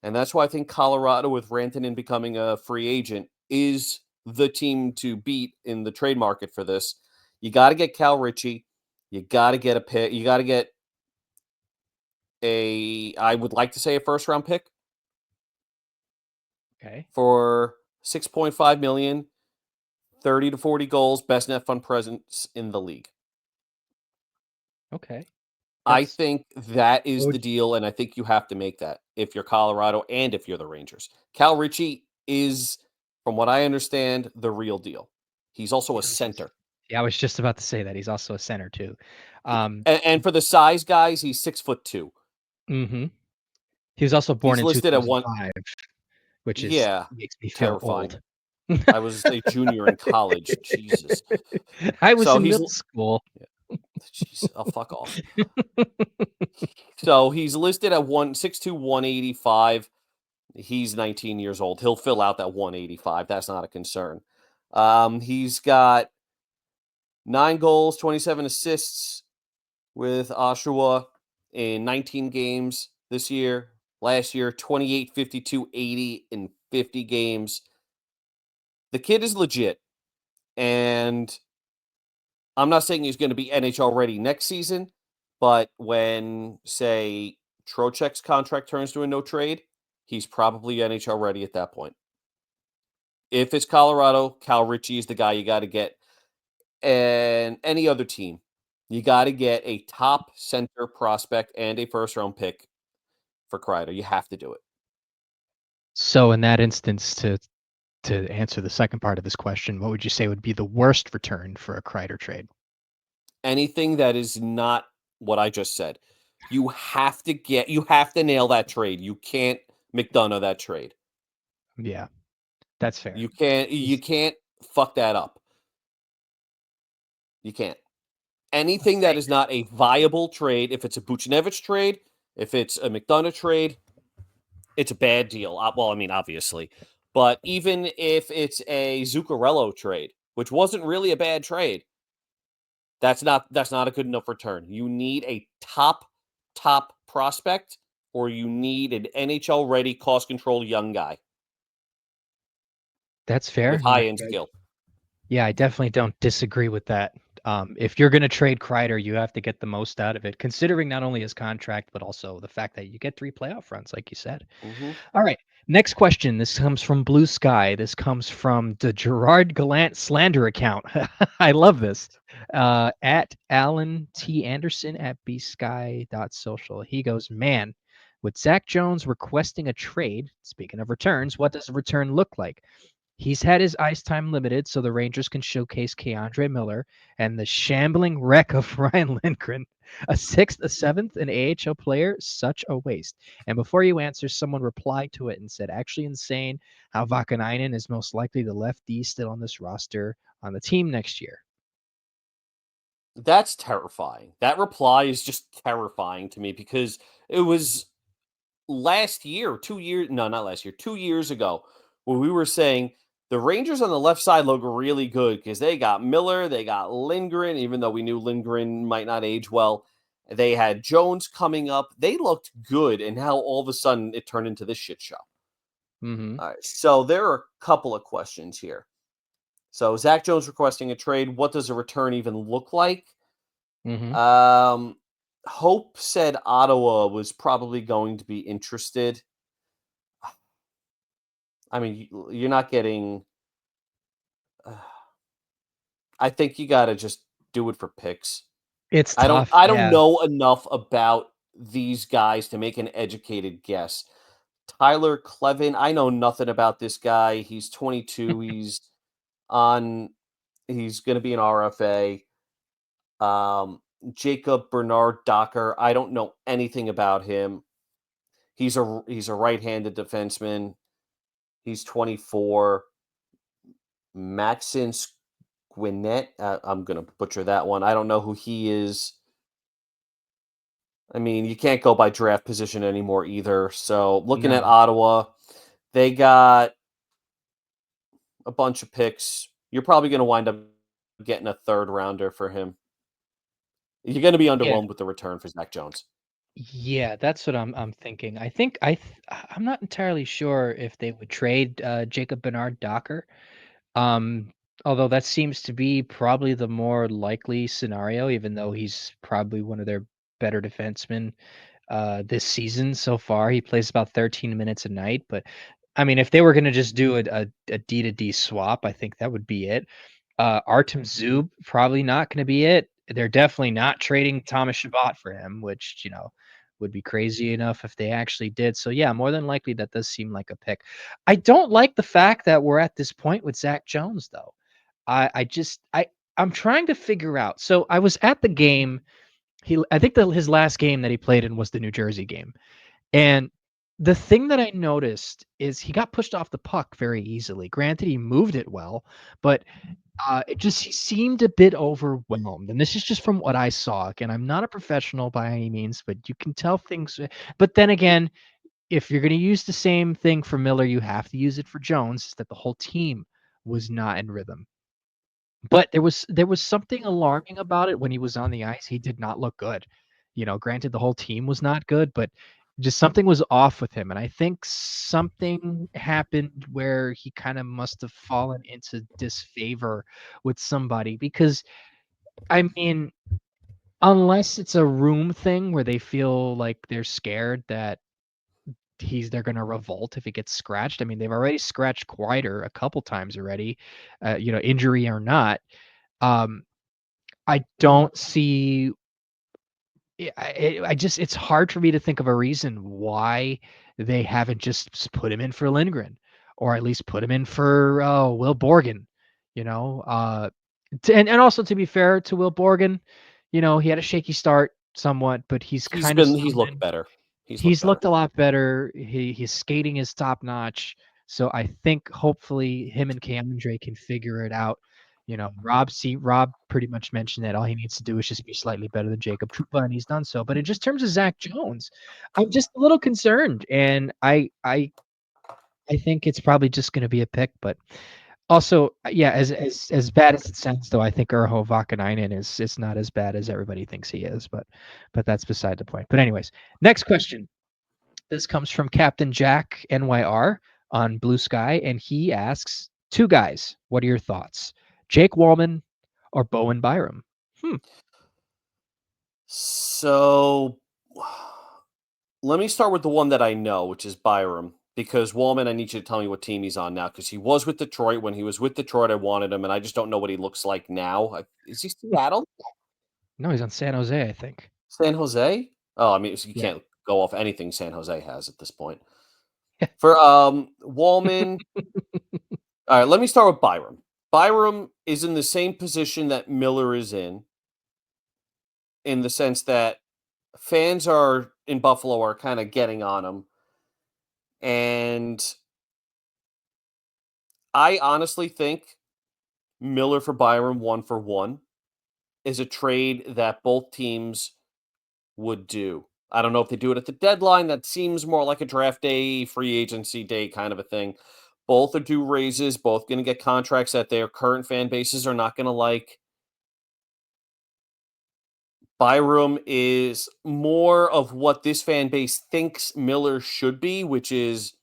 And that's why I think Colorado, with Rantanen becoming a free agent, is the team to beat in the trade market for this. You got to get Cal Ritchie. You got to get a pick. You got to get I would like to say a first round pick Okay. for 6.5 million, 30 to 40 goals, best net fund presence in the league. Okay. I That's think that is what the would you, deal, and I think you have to make that if you're Colorado and if you're the Rangers. Cal Ritchie is, from what I understand, the real deal. He's also a yeah, center. yeah, I was just about to say that he's also a center too. Um, And for the size guys, he's 6'2". mhm. He was also born He's in listed at one. 2005, which is Yeah, makes me feel terrifying. old. I was a junior in college. Jesus. I was So in he's middle school. jeez, oh fuck off. So he's listed at 162, 185. He's 19 years old. He'll fill out that 185. That's not a concern. He's got 9 goals, 27 assists with Oshawa in 19 games this year. Last year, 28, 52, 80 in 50 games. The kid is legit. And I'm not saying he's going to be NHL ready next season, but when, say, Trocheck's contract turns to a no trade, he's probably NHL ready at that point. If it's Colorado, Cal Ritchie is the guy you got to get. And any other team, you got to get a top center prospect and a first round pick for Kreider. You have to do it. So in that instance, to to answer the second part of this question, what would you say would be the worst return for a Kreider trade? Anything that is not what I just said. You have to nail that trade. You can't McDonough that trade. Yeah, that's fair. You can't fuck that up. You can't. Anything that is not a viable trade, if it's a Buchnevich trade, if it's a McDonough trade, it's a bad deal. Well, I mean, obviously. But even if it's a Zuccarello trade, which wasn't really a bad trade, that's not a good enough return. You need a top prospect, or you need an NHL ready, cost control young guy That's fair. with high end skill. Yeah, I definitely don't disagree with that. If you're going to trade Kreider, you have to get the most out of it, considering not only his contract, but also the fact that you get 3 playoff runs, like you said. Mm-hmm. All right. Next question. This comes from Blue Sky. This comes from the Gerard Gallant slander account. I love this. At Alan T. Anderson at bsky.social. He goes, man, with Zach Jones requesting a trade, speaking of returns, what does a return look like? He's had his ice time limited so the Rangers can showcase Keandre Miller and the shambling wreck of Ryan Lindgren. A 6th, a 7th, an AHL player, such a waste. And before you answer, someone replied to it and said, actually insane how Vakanainen is most likely the left D still on this roster on the team next year. That's terrifying. That reply is just terrifying to me because it was last year, 2 years, no, not last year, 2 years ago, when we were saying the Rangers on the left side look really good because they got Miller, they got Lindgren, even though we knew Lindgren might not age well. They had Jones coming up. They looked good, and how all of a sudden it turned into this shit show. Mm-hmm. All right, so there are a couple of questions here. So Zach Jones requesting a trade. What does a return even look like? Mm-hmm. Hope said Ottawa was probably going to be interested. I mean, you're not getting. I think you got to just do it for picks. It's I don't. tough. I don't Yeah. know enough about these guys to make an educated guess. Tyler Clevin. I know nothing about this guy. He's 22. On. He's going to be an RFA. Jacob Bernard Docker. I don't know anything about him. He's a right-handed defenseman. He's 24. Maxence Gwinnett. I'm going to butcher that one. I don't know who he is. I mean, you can't go by draft position anymore either. So looking at No. Ottawa, they got a bunch of picks. You're probably going to wind up getting a third rounder for him. You're going to be Yeah. underwhelmed with the return for Zach Jones. Yeah, that's what I'm thinking. I'm not entirely sure if they would trade Jacob Bernard Docker. Um, Although that seems to be probably the more likely scenario, even though he's probably one of their better defensemen this season so far. He plays about 13 minutes a night, but I mean, if they were going to just do a D to D swap, I think that would be it. Artem Zub, probably not going to be it. They're definitely not trading Thomas Chabot for him, which, would be crazy enough if they actually did. So yeah, more than likely that does seem like a pick. I don't like the fact that we're at this point with Zach Jones though. I'm trying to figure out. So I was at the game. I think his last game that he played in was the New Jersey game. And the thing that I noticed is he got pushed off the puck very easily. Granted, he moved it well, but he seemed a bit overwhelmed, and this is just from what I saw. Again, I'm not a professional by any means, but you can tell things. But then again, if you're going to use the same thing for Miller, you have to use it for Jones. Is that the whole team was not in rhythm. But there was something alarming about it when he was on the ice. He did not look good. Granted the whole team was not good, but just something was off with him. And I think something happened where he kind of must have fallen into disfavor with somebody because I mean, unless it's a room thing where they feel like they're scared that they're gonna revolt if it gets scratched. I mean, they've already scratched Kreider a couple times already, injury or not. Um, I don't see. It's hard for me to think of a reason why they haven't just put him in for Lindgren or at least put him in for Will Borgen. And also to be fair to Will Borgen, he had a shaky start somewhat, but he's kind of He's looked better. He's looked a lot better. His skating is top notch. So I think hopefully him and Keandre can figure it out. Rob pretty much mentioned that all he needs to do is just be slightly better than Jacob Trouba, and he's done so. But in just terms of Zach Jones, I'm just a little concerned, and I think it's probably just going to be a pick. But also, yeah, as bad as it sounds, though, I think Urho Vakanainen is not as bad as everybody thinks he is. But that's beside the point. But anyways, next question. This comes from Captain Jack NYR on Blue Sky, and he asks, two guys, what are your thoughts? Jake Wallman or Bowen Byram? So let me start with the one that I know, which is Byram. Because Wallman, I need you to tell me what team he's on now. Because he was with Detroit. When he was with Detroit, I wanted him, and I just don't know what he looks like now. Is he Seattle? No, he's on San Jose, I think. San Jose? Oh, I mean, you Yeah. can't go off anything San Jose has at this point. For Wallman, all right, let me start with Byram. Byram is in the same position that Miller is in the sense that fans are in Buffalo are kind of getting on him. And I honestly think Miller for Byram 1-for-1 is a trade that both teams would do. I don't know if they do it at the deadline. That seems more like a draft day, free agency day kind of a thing. Both are due raises, both going to get contracts that their current fan bases are not going to like. Byram is more of what this fan base thinks Miller should be, which is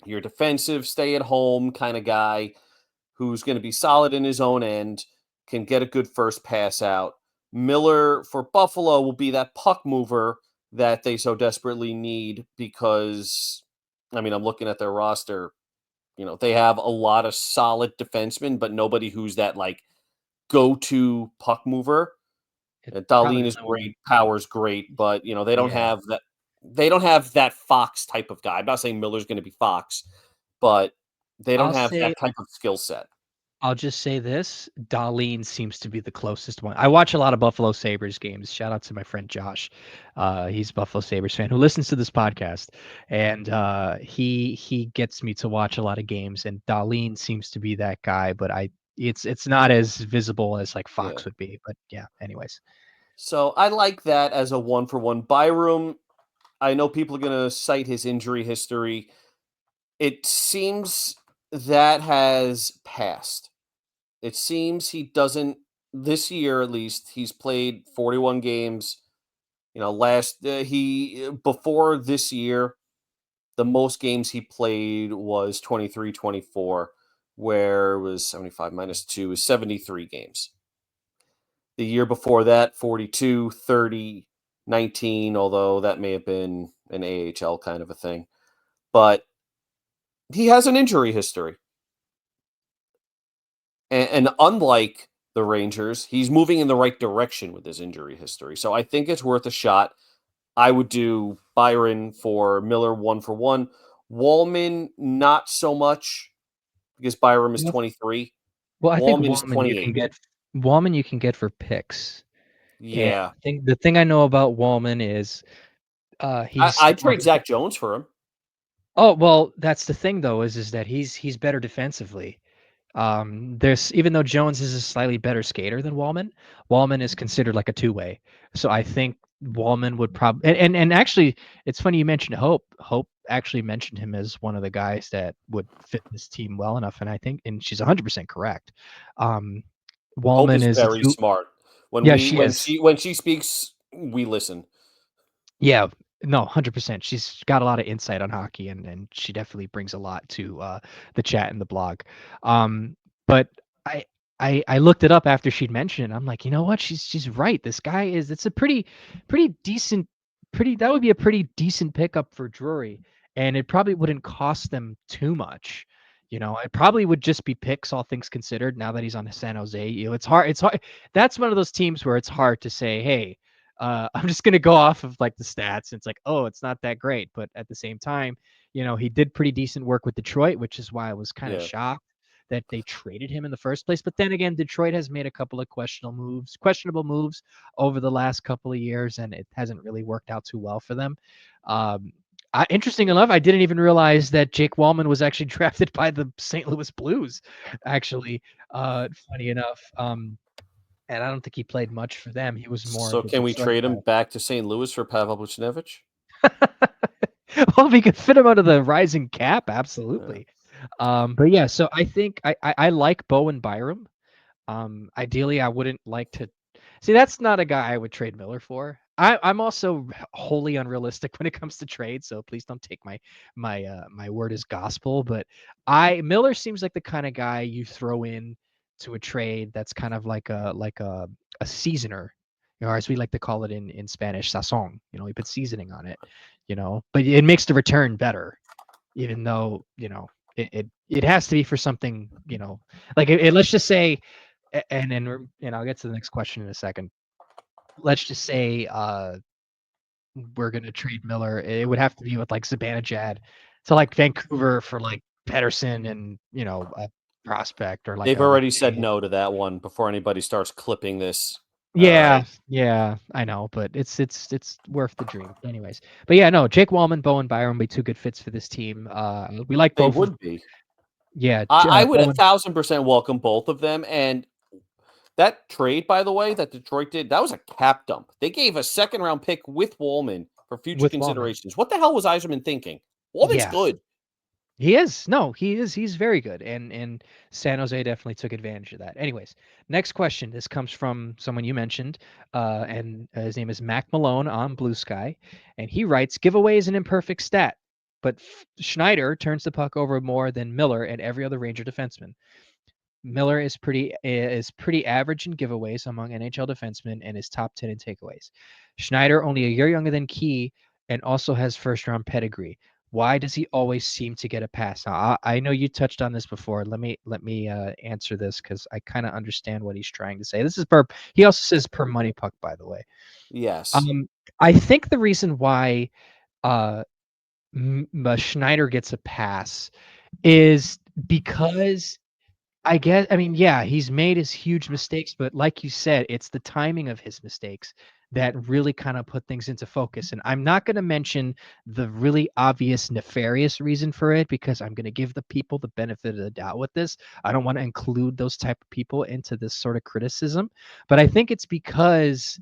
your defensive, stay at home kind of guy who's going to be solid in his own end, can get a good first pass out. Miller for Buffalo will be that puck mover that they so desperately need because, I mean, I'm looking at their roster. They have a lot of solid defensemen, but nobody who's that like go-to puck mover. Dahlin is great, Power's great, but they don't have that. They don't have that Fox type of guy. I'm not saying Miller's going to be Fox, but they don't have that type of skill set. I'll just say this: Dahlin seems to be the closest one. I watch a lot of Buffalo Sabres games. Shout out to my friend Josh. He's a Buffalo Sabres fan who listens to this podcast, and he gets me to watch a lot of games. And Dahlin seems to be that guy, but it's not as visible as like Fox would be. But yeah, anyways. So I like that as a 1-for-1. Byram, I know people are going to cite his injury history. It seems that has passed. It seems he doesn't, this year at least, he's played 41 games. Before this year, the most games he played was 23-24, where it was 75 minus 2 is 73 games. The year before that, 42, 30, 19, although that may have been an AHL kind of a thing. But he has an injury history. And unlike the Rangers, he's moving in the right direction with his injury history. So I think it's worth a shot. I would do Byron for Miller 1-for-1. Wallman, not so much because Byron is 23. Well, I think Wallman you can get for picks. Yeah. And the thing I know about Wallman is I'd trade Zach Jones for him. Oh, well, that's the thing though, is that he's better defensively. Even though Jones is a slightly better skater than Wallman is considered like a two-way. So I think Wallman would probably and actually it's funny you mentioned Hope. Hope actually mentioned him as one of the guys that would fit this team well enough, and she's 100% correct. Wallman Hope is very smart. When she speaks, we listen. Yeah, no, 100%. She's got a lot of insight on hockey, and she definitely brings a lot to the chat and the blog. But I looked it up after she'd mentioned it. I'm like, you know what? She's right. This guy it's a pretty decent, that would be a pretty decent pickup for Drury, and it probably wouldn't cost them too much. It probably would just be picks, all things considered. Now that he's on San Jose, it's hard. It's hard. That's one of those teams where it's hard to say, hey, I'm just gonna go off of like the stats. And it's like, oh, it's not that great, but at the same time, He did pretty decent work with Detroit, which is why I was kind of Yeah. shocked that they traded him in the first place. But then again, Detroit has made a couple of questionable moves over the last couple of years, and it hasn't really worked out too well for them. Interesting enough, I didn't even realize that Jake Wallman was actually drafted by the St. Louis Blues. Actually, funny enough, and I don't think he played much for them. He was more So of a can we Detroit trade guy. him back to St. Louis for Pavel Buchnevich? Well, if we could fit him under the rising cap, Yeah. absolutely. But yeah, so I think I like Bowen Byram. Ideally, I wouldn't like to see. That's not a guy I would trade Miller for. I'm also wholly unrealistic when it comes to trade, so please don't take my word as gospel. But Miller seems like the kind of guy you throw in to a trade that's kind of like a seasoner, as we like to call it in Spanish, sazon. We put seasoning on it, but it makes the return better, even though it has to be for something, like let's just say, and then I'll get to the next question in a second. Let's just say we're gonna trade Miller. It would have to be with like Zibanejad to like Vancouver for like Pedersen and a prospect or like They've a already said McDavid. no to that one before anybody starts clipping this. Yeah, I know, but it's worth the dream, anyways. But yeah, no, Jake Wallman, Bowen Byram be two good fits for this team. We like They both of would be. yeah, I would Bowen. 1,000% welcome both of them. And that trade, by the way, that Detroit did, that was a cap dump. They gave a second round pick with Wallman for future With Wallman. considerations. What the hell was Eiserman thinking? Wallman's Yeah, good. he is. No, he is. He's very good, and San Jose definitely took advantage of that. Anyways, next question. This comes from someone you mentioned, and his name is Mac Malone on Blue Sky, and he writes, "Giveaway is an imperfect stat, but Schneider turns the puck over more than Miller and every other Ranger defenseman. Miller is pretty average in giveaways among NHL defensemen and is top 10 in takeaways. Schneider only a year younger than Key and also has first round pedigree. Why does he always seem to get a pass?" Now, I know you touched on this before. Let me answer this because I kind of understand what he's trying to say. This is per. He also says per money puck, by the way. Yes. Um, I think the reason why uh Schneider gets a pass is because I mean, yeah, he's made his huge mistakes, but like you said, it's the timing of his mistakes that really kind of put things into focus. And I'm not going to mention the really obvious nefarious reason for it because I'm going to give the people the benefit of the doubt with this. I don't want to include those type of people into this sort of criticism, but I think it's because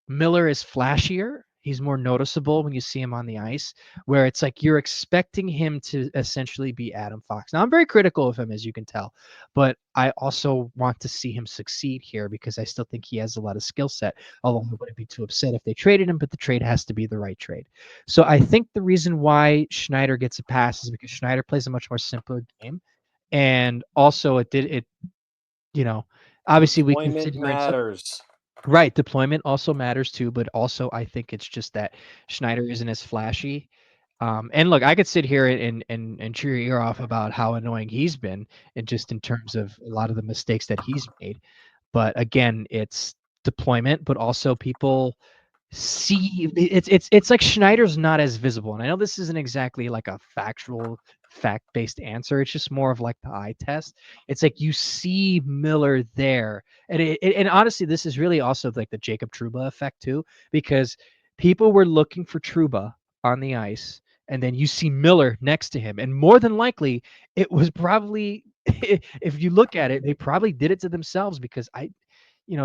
Miller is flashier. He's more noticeable when you see him on the ice, where it's like you're expecting him to essentially be Adam Fox. Now, I'm very critical of him, as you can tell, but I also want to see him succeed here because I still think he has a lot of skill set. Although I wouldn't be too upset if they traded him, but the trade has to be the right trade. So I think the reason why Schneider gets a pass is because Schneider plays a much more simpler game. And also, you know, obviously we can sit Deployment here and say, matters. right, deployment also matters too, but also I think it's just that Schneider isn't as flashy. And look, I could sit here and cheer your ear off about how annoying he's been, and just in terms of a lot of the mistakes that he's made. But again, it's deployment, but also people see it's like Schneider's not as visible. And I know this isn't exactly like a factual fact-based answer. It's just more of like the eye test. It's like you see Miller there. And honestly, this is really also like the Jacob Trouba effect too, because people were looking for Trouba on the ice, and then you see Miller next to him. And more than likely, it was probably if you look at it, they probably did it to themselves because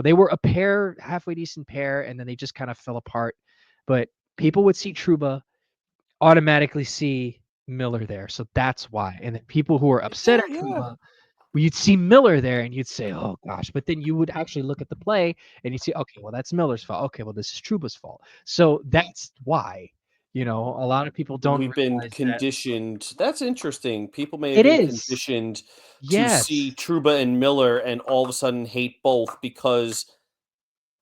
they were a pair, halfway decent pair, and then they just kind of fell apart. But people would see Trouba, automatically see Miller there. So that's why. And then people who were upset Yeah, at yeah. Trouba, well, you'd see Miller there and you'd say, "Oh gosh," but then you would actually look at the play and you see, okay, well, that's Miller's fault. Okay, well, this is Trouba's fault. So that's why. A lot of people don't We've been realize that conditioned. That's interesting. People may have it been is. conditioned to see Yes. Truba and Miller and all of a sudden hate both because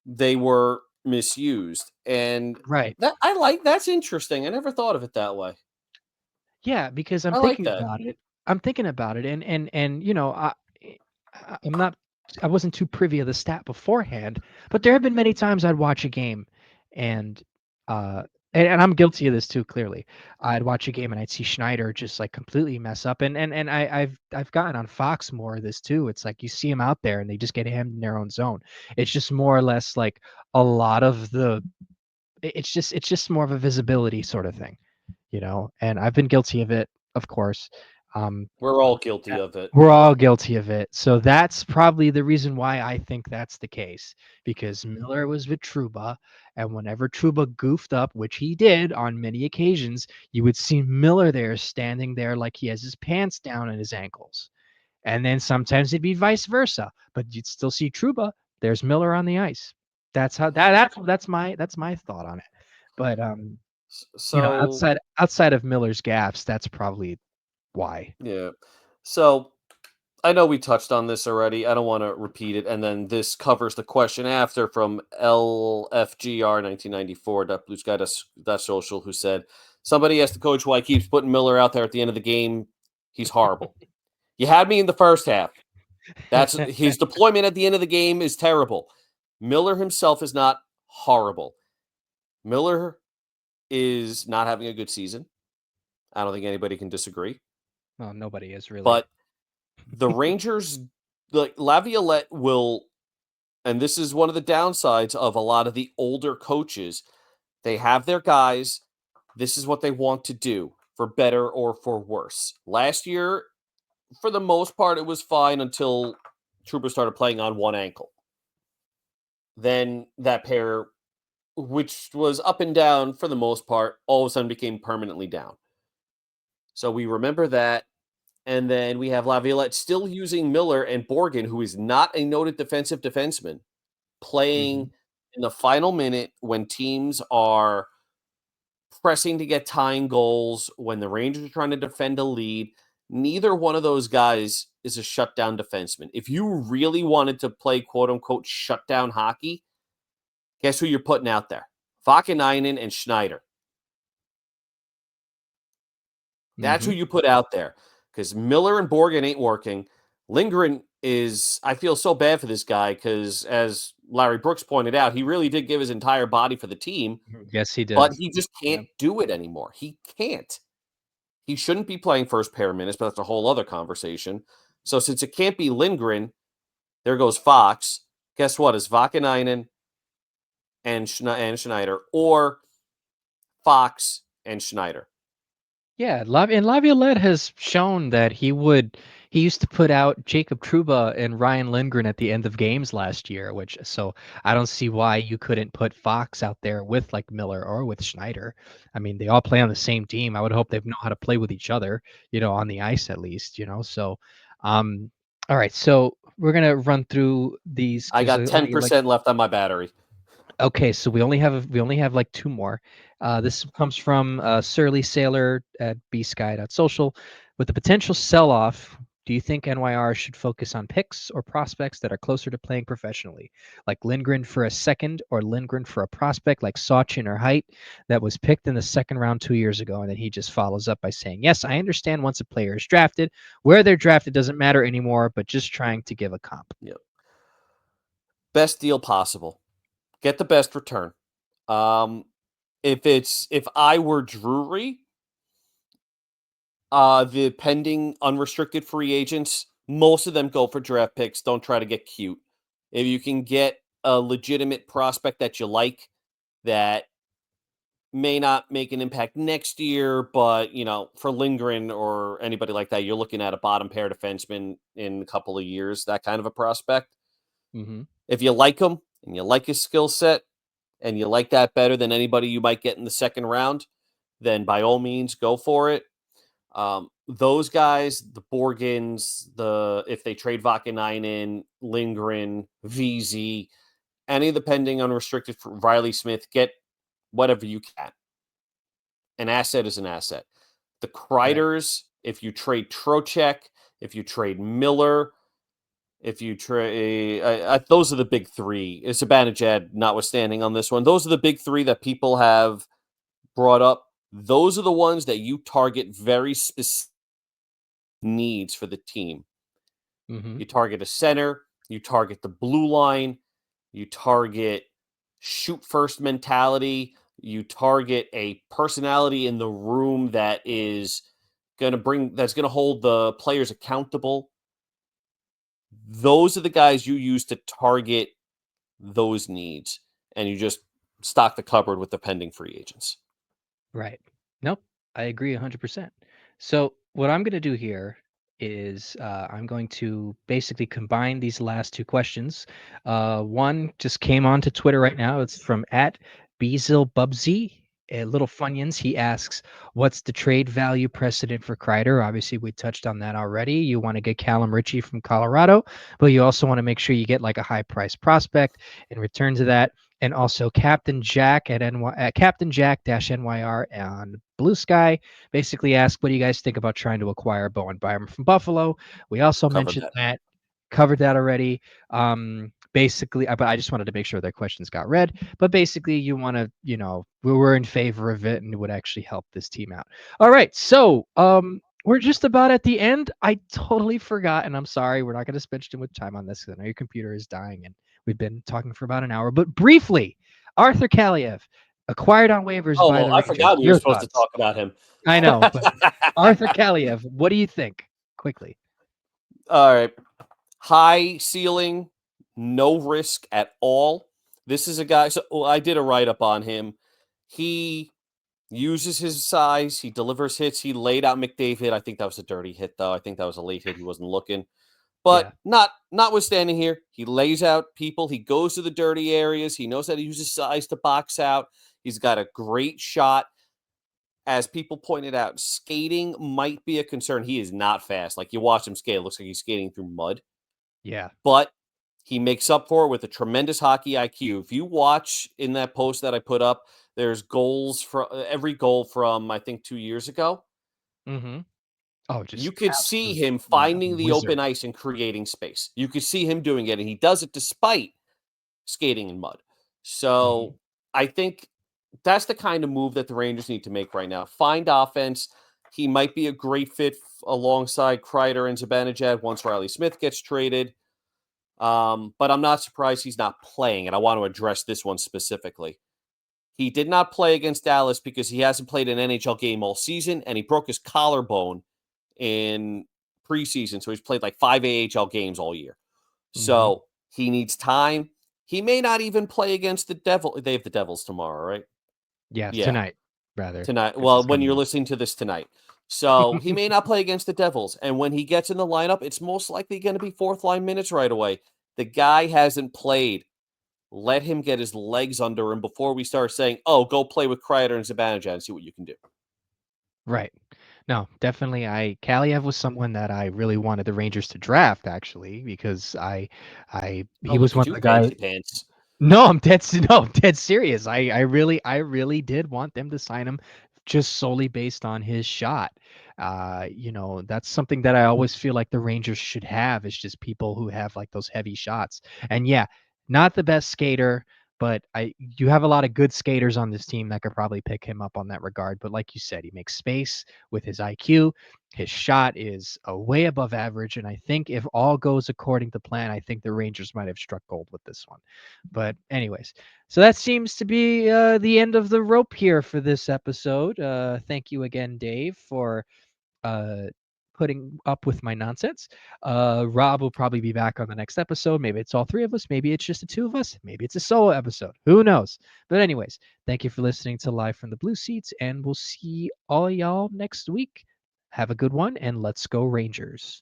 they were misused. And Right. that's interesting. I never thought of it that way. Yeah, because I like that. I'm thinking about it, and I'm not. I wasn't too privy of the stat beforehand, but there have been many times I'd watch a game, and And I'm guilty of this too, clearly. I'd watch a game and I'd see Schneider just like completely mess up. And I've gotten on Fox more of this too. It's like you see him out there and they just get him in their own zone. It's just more or less like a lot of the it's just more of a visibility sort of thing, And I've been guilty of it, of course. Um, We're all guilty of it. we're all guilty of it. So that's probably the reason why I think that's the case, because Miller was with Truba, and whenever Truba goofed up, which he did on many occasions, you would see Miller there standing there like he has his pants down at his ankles. And then sometimes it'd be vice versa, but you'd still see Truba. There's Miller on the ice. That's how that's my thought on it. But So outside of Miller's gaffes, that's probably why. yeah. So I know we touched on this already. I don't want to repeat it. And then this covers the question after from LFGR 1994 Blue Sky Social, who said somebody asked the coach why he keeps putting Miller out there at the end of the game. He's horrible. You had me in the first half. That's his deployment at the end of the game is terrible. Miller himself is not horrible. Miller is not having a good season. I don't think anybody can disagree. Well, nobody is really. But the Rangers, like Laviolette will, and this is one of the downsides of a lot of the older coaches. They have their guys. This is what they want to do, for better or for worse. Last year, for the most part, it was fine until Trooper started playing on one ankle. Then that pair, which was up and down for the most part, all of a sudden became permanently down. So we remember that. And then we have Laviolette still using Miller and Borgen, who is not a noted defensive defenseman, playing in the final minute when teams are pressing to get tying goals, when the Rangers are trying to defend a lead. Neither one of those guys is a shutdown defenseman. If you really wanted to play quote unquote shutdown hockey, guess who you're putting out there? Vakanainen and Schneider. That's who you put out there, because Miller and Borgen ain't working. Lindgren is, I feel so bad for this guy because, as Larry Brooks pointed out, he really did give his entire body for the team, Yes, he did. but he just can't do it anymore. He can't. He shouldn't be playing first pair minutes, but that's a whole other conversation. So since it can't be Lindgren, there goes Fox. Guess what? Is Vakanainen and Schneider, or Fox and Schneider? Yeah, Laviolette has shown that he used to put out Jacob Trouba and Ryan Lindgren at the end of games last year, so I don't see why you couldn't put Fox out there with like Miller or with Schneider. I mean, they all play on the same team. I would hope they know how to play with each other, on the ice at least, So, all right, so we're gonna run through these. I got only, like, 10% left on my battery. Okay, so we only have like two more. This comes from Surly Sailor at bsky.social. With the potential sell-off, do you think NYR should focus on picks or prospects that are closer to playing professionally, like Lindgren for a second, or Lindgren for a prospect like Sachin or Height that was picked in the second round 2 years ago, and then he just follows up by saying, "Yes, I understand once a player is drafted, where they're drafted doesn't matter anymore, but just trying to give a comp." Yep. Best deal possible. Get the best return. If I were Drury, the pending unrestricted free agents, most of them go for draft picks. Don't try to get cute. If you can get a legitimate prospect that you like, that may not make an impact next year, but for Lindgren or anybody like that, you're looking at a bottom pair defenseman in a couple of years, that kind of a prospect. Mm-hmm. If you like him and you like his skill set and you like that better than anybody you might get in the second round, then by all means go for it. Those guys, the Borgens, if they trade Vakanainen, Lindgren, VZ, any of the pending unrestricted for Riley Smith, get whatever you can. An asset is an asset. The Kreiders, if you trade Trocheck, if you trade Miller, if you trade, those are the big three. Zibanejad notwithstanding on this one. Those are the big three that people have brought up. Those are the ones that you target very specific needs for the team. Mm-hmm. You target a center, you target the blue line, you target shoot first mentality, You target a personality in the room that's going to hold the players accountable. Those are the guys you use to target those needs, and you just stock the cupboard with the pending free agents. Right. Nope. I agree 100%. So what I'm going to do here is I'm going to basically combine these last two questions. One just came onto Twitter right now. It's from @BeazilBubsy. Little Funyuns. He asks, "What's the trade value precedent for Kreider?" Obviously, we touched on that already. You want to get Callum Ritchie from Colorado, but you also want to make sure you get like a high price prospect in return to that. And also Captain Jack at Captain Jack -NYR on Blue Sky basically asked, "What do you guys think about trying to acquire Bowen Byram from Buffalo?" We also mentioned that, covered that already. Basically, but I just wanted to make sure their questions got read. But basically, you want to, we're in favor of it and it would actually help this team out. All right, so we're just about at the end. I totally forgot, and I'm sorry. We're not going to spend too much time on this because I know your computer is dying, and we've been talking for about an hour. But briefly, Arthur Kaliev, acquired on waivers by the I Rangers. forgot we were Your supposed to thoughts? talk about him. I know, but Arthur Kaliev, what do you think? Quickly. All right. High ceiling, no risk at all. This is a guy. So I did a write up on him. He uses his size. He delivers hits. He laid out McDavid. I think that was a dirty hit, though. I think that was a late hit. He wasn't looking. But notwithstanding here, he lays out people. He goes to the dirty areas. He knows how to use his size to box out. He's got a great shot. As people pointed out, skating might be a concern. He is not fast. Like, you watch him skate, it looks like he's skating through mud. Yeah. But he makes up for it with a tremendous hockey IQ. If you watch in that post that I put up, there's goals for every goal from, I think, 2 years ago. Mm-hmm. Oh, You just could see him finding the open ice and creating space. You could see him doing it, and he does it despite skating in mud. So I think that's the kind of move that the Rangers need to make right now. Find offense. He might be a great fit alongside Kreider and Zibanejad once Riley Smith gets traded. But I'm not surprised he's not playing, and I want to address this one specifically. He did not play against Dallas because he hasn't played an NHL game all season, and he broke his collarbone in preseason, so he's played like 5 AHL games all year. So he needs time. He may not even play against the Devil. They have the Devils tomorrow, right? Yeah, tonight, rather. Tonight. Well, when you're listening to this tonight. So he may not play against the Devils. And when he gets in the lineup, it's most likely going to be fourth line minutes right away. The guy hasn't played. Let him get his legs under him before we start saying, "Oh, go play with Kreider and Zibanejad and see what you can do." Right. No, definitely. Kaliev was someone that I really wanted the Rangers to draft, actually, because he was one of the guys. Pants. No, I'm dead serious. I really did want them to sign him just solely based on his shot. That's something that I always feel like the Rangers should have, is just people who have like those heavy shots. And yeah, not the best skater, but you have a lot of good skaters on this team that could probably pick him up on that regard. But like you said, he makes space with his IQ. His shot is way above average, and I think if all goes according to plan, I think the Rangers might have struck gold with this one. But anyways, so that seems to be the end of the rope here for this episode. Thank you again, Dave, for putting up with my nonsense. Rob will probably be back on the next episode. Maybe it's all three of us. Maybe it's just the two of us. Maybe it's a solo episode. Who knows? But anyways, thank you for listening to Live from the Blue Seats, and we'll see all y'all next week. Have a good one, and let's go Rangers.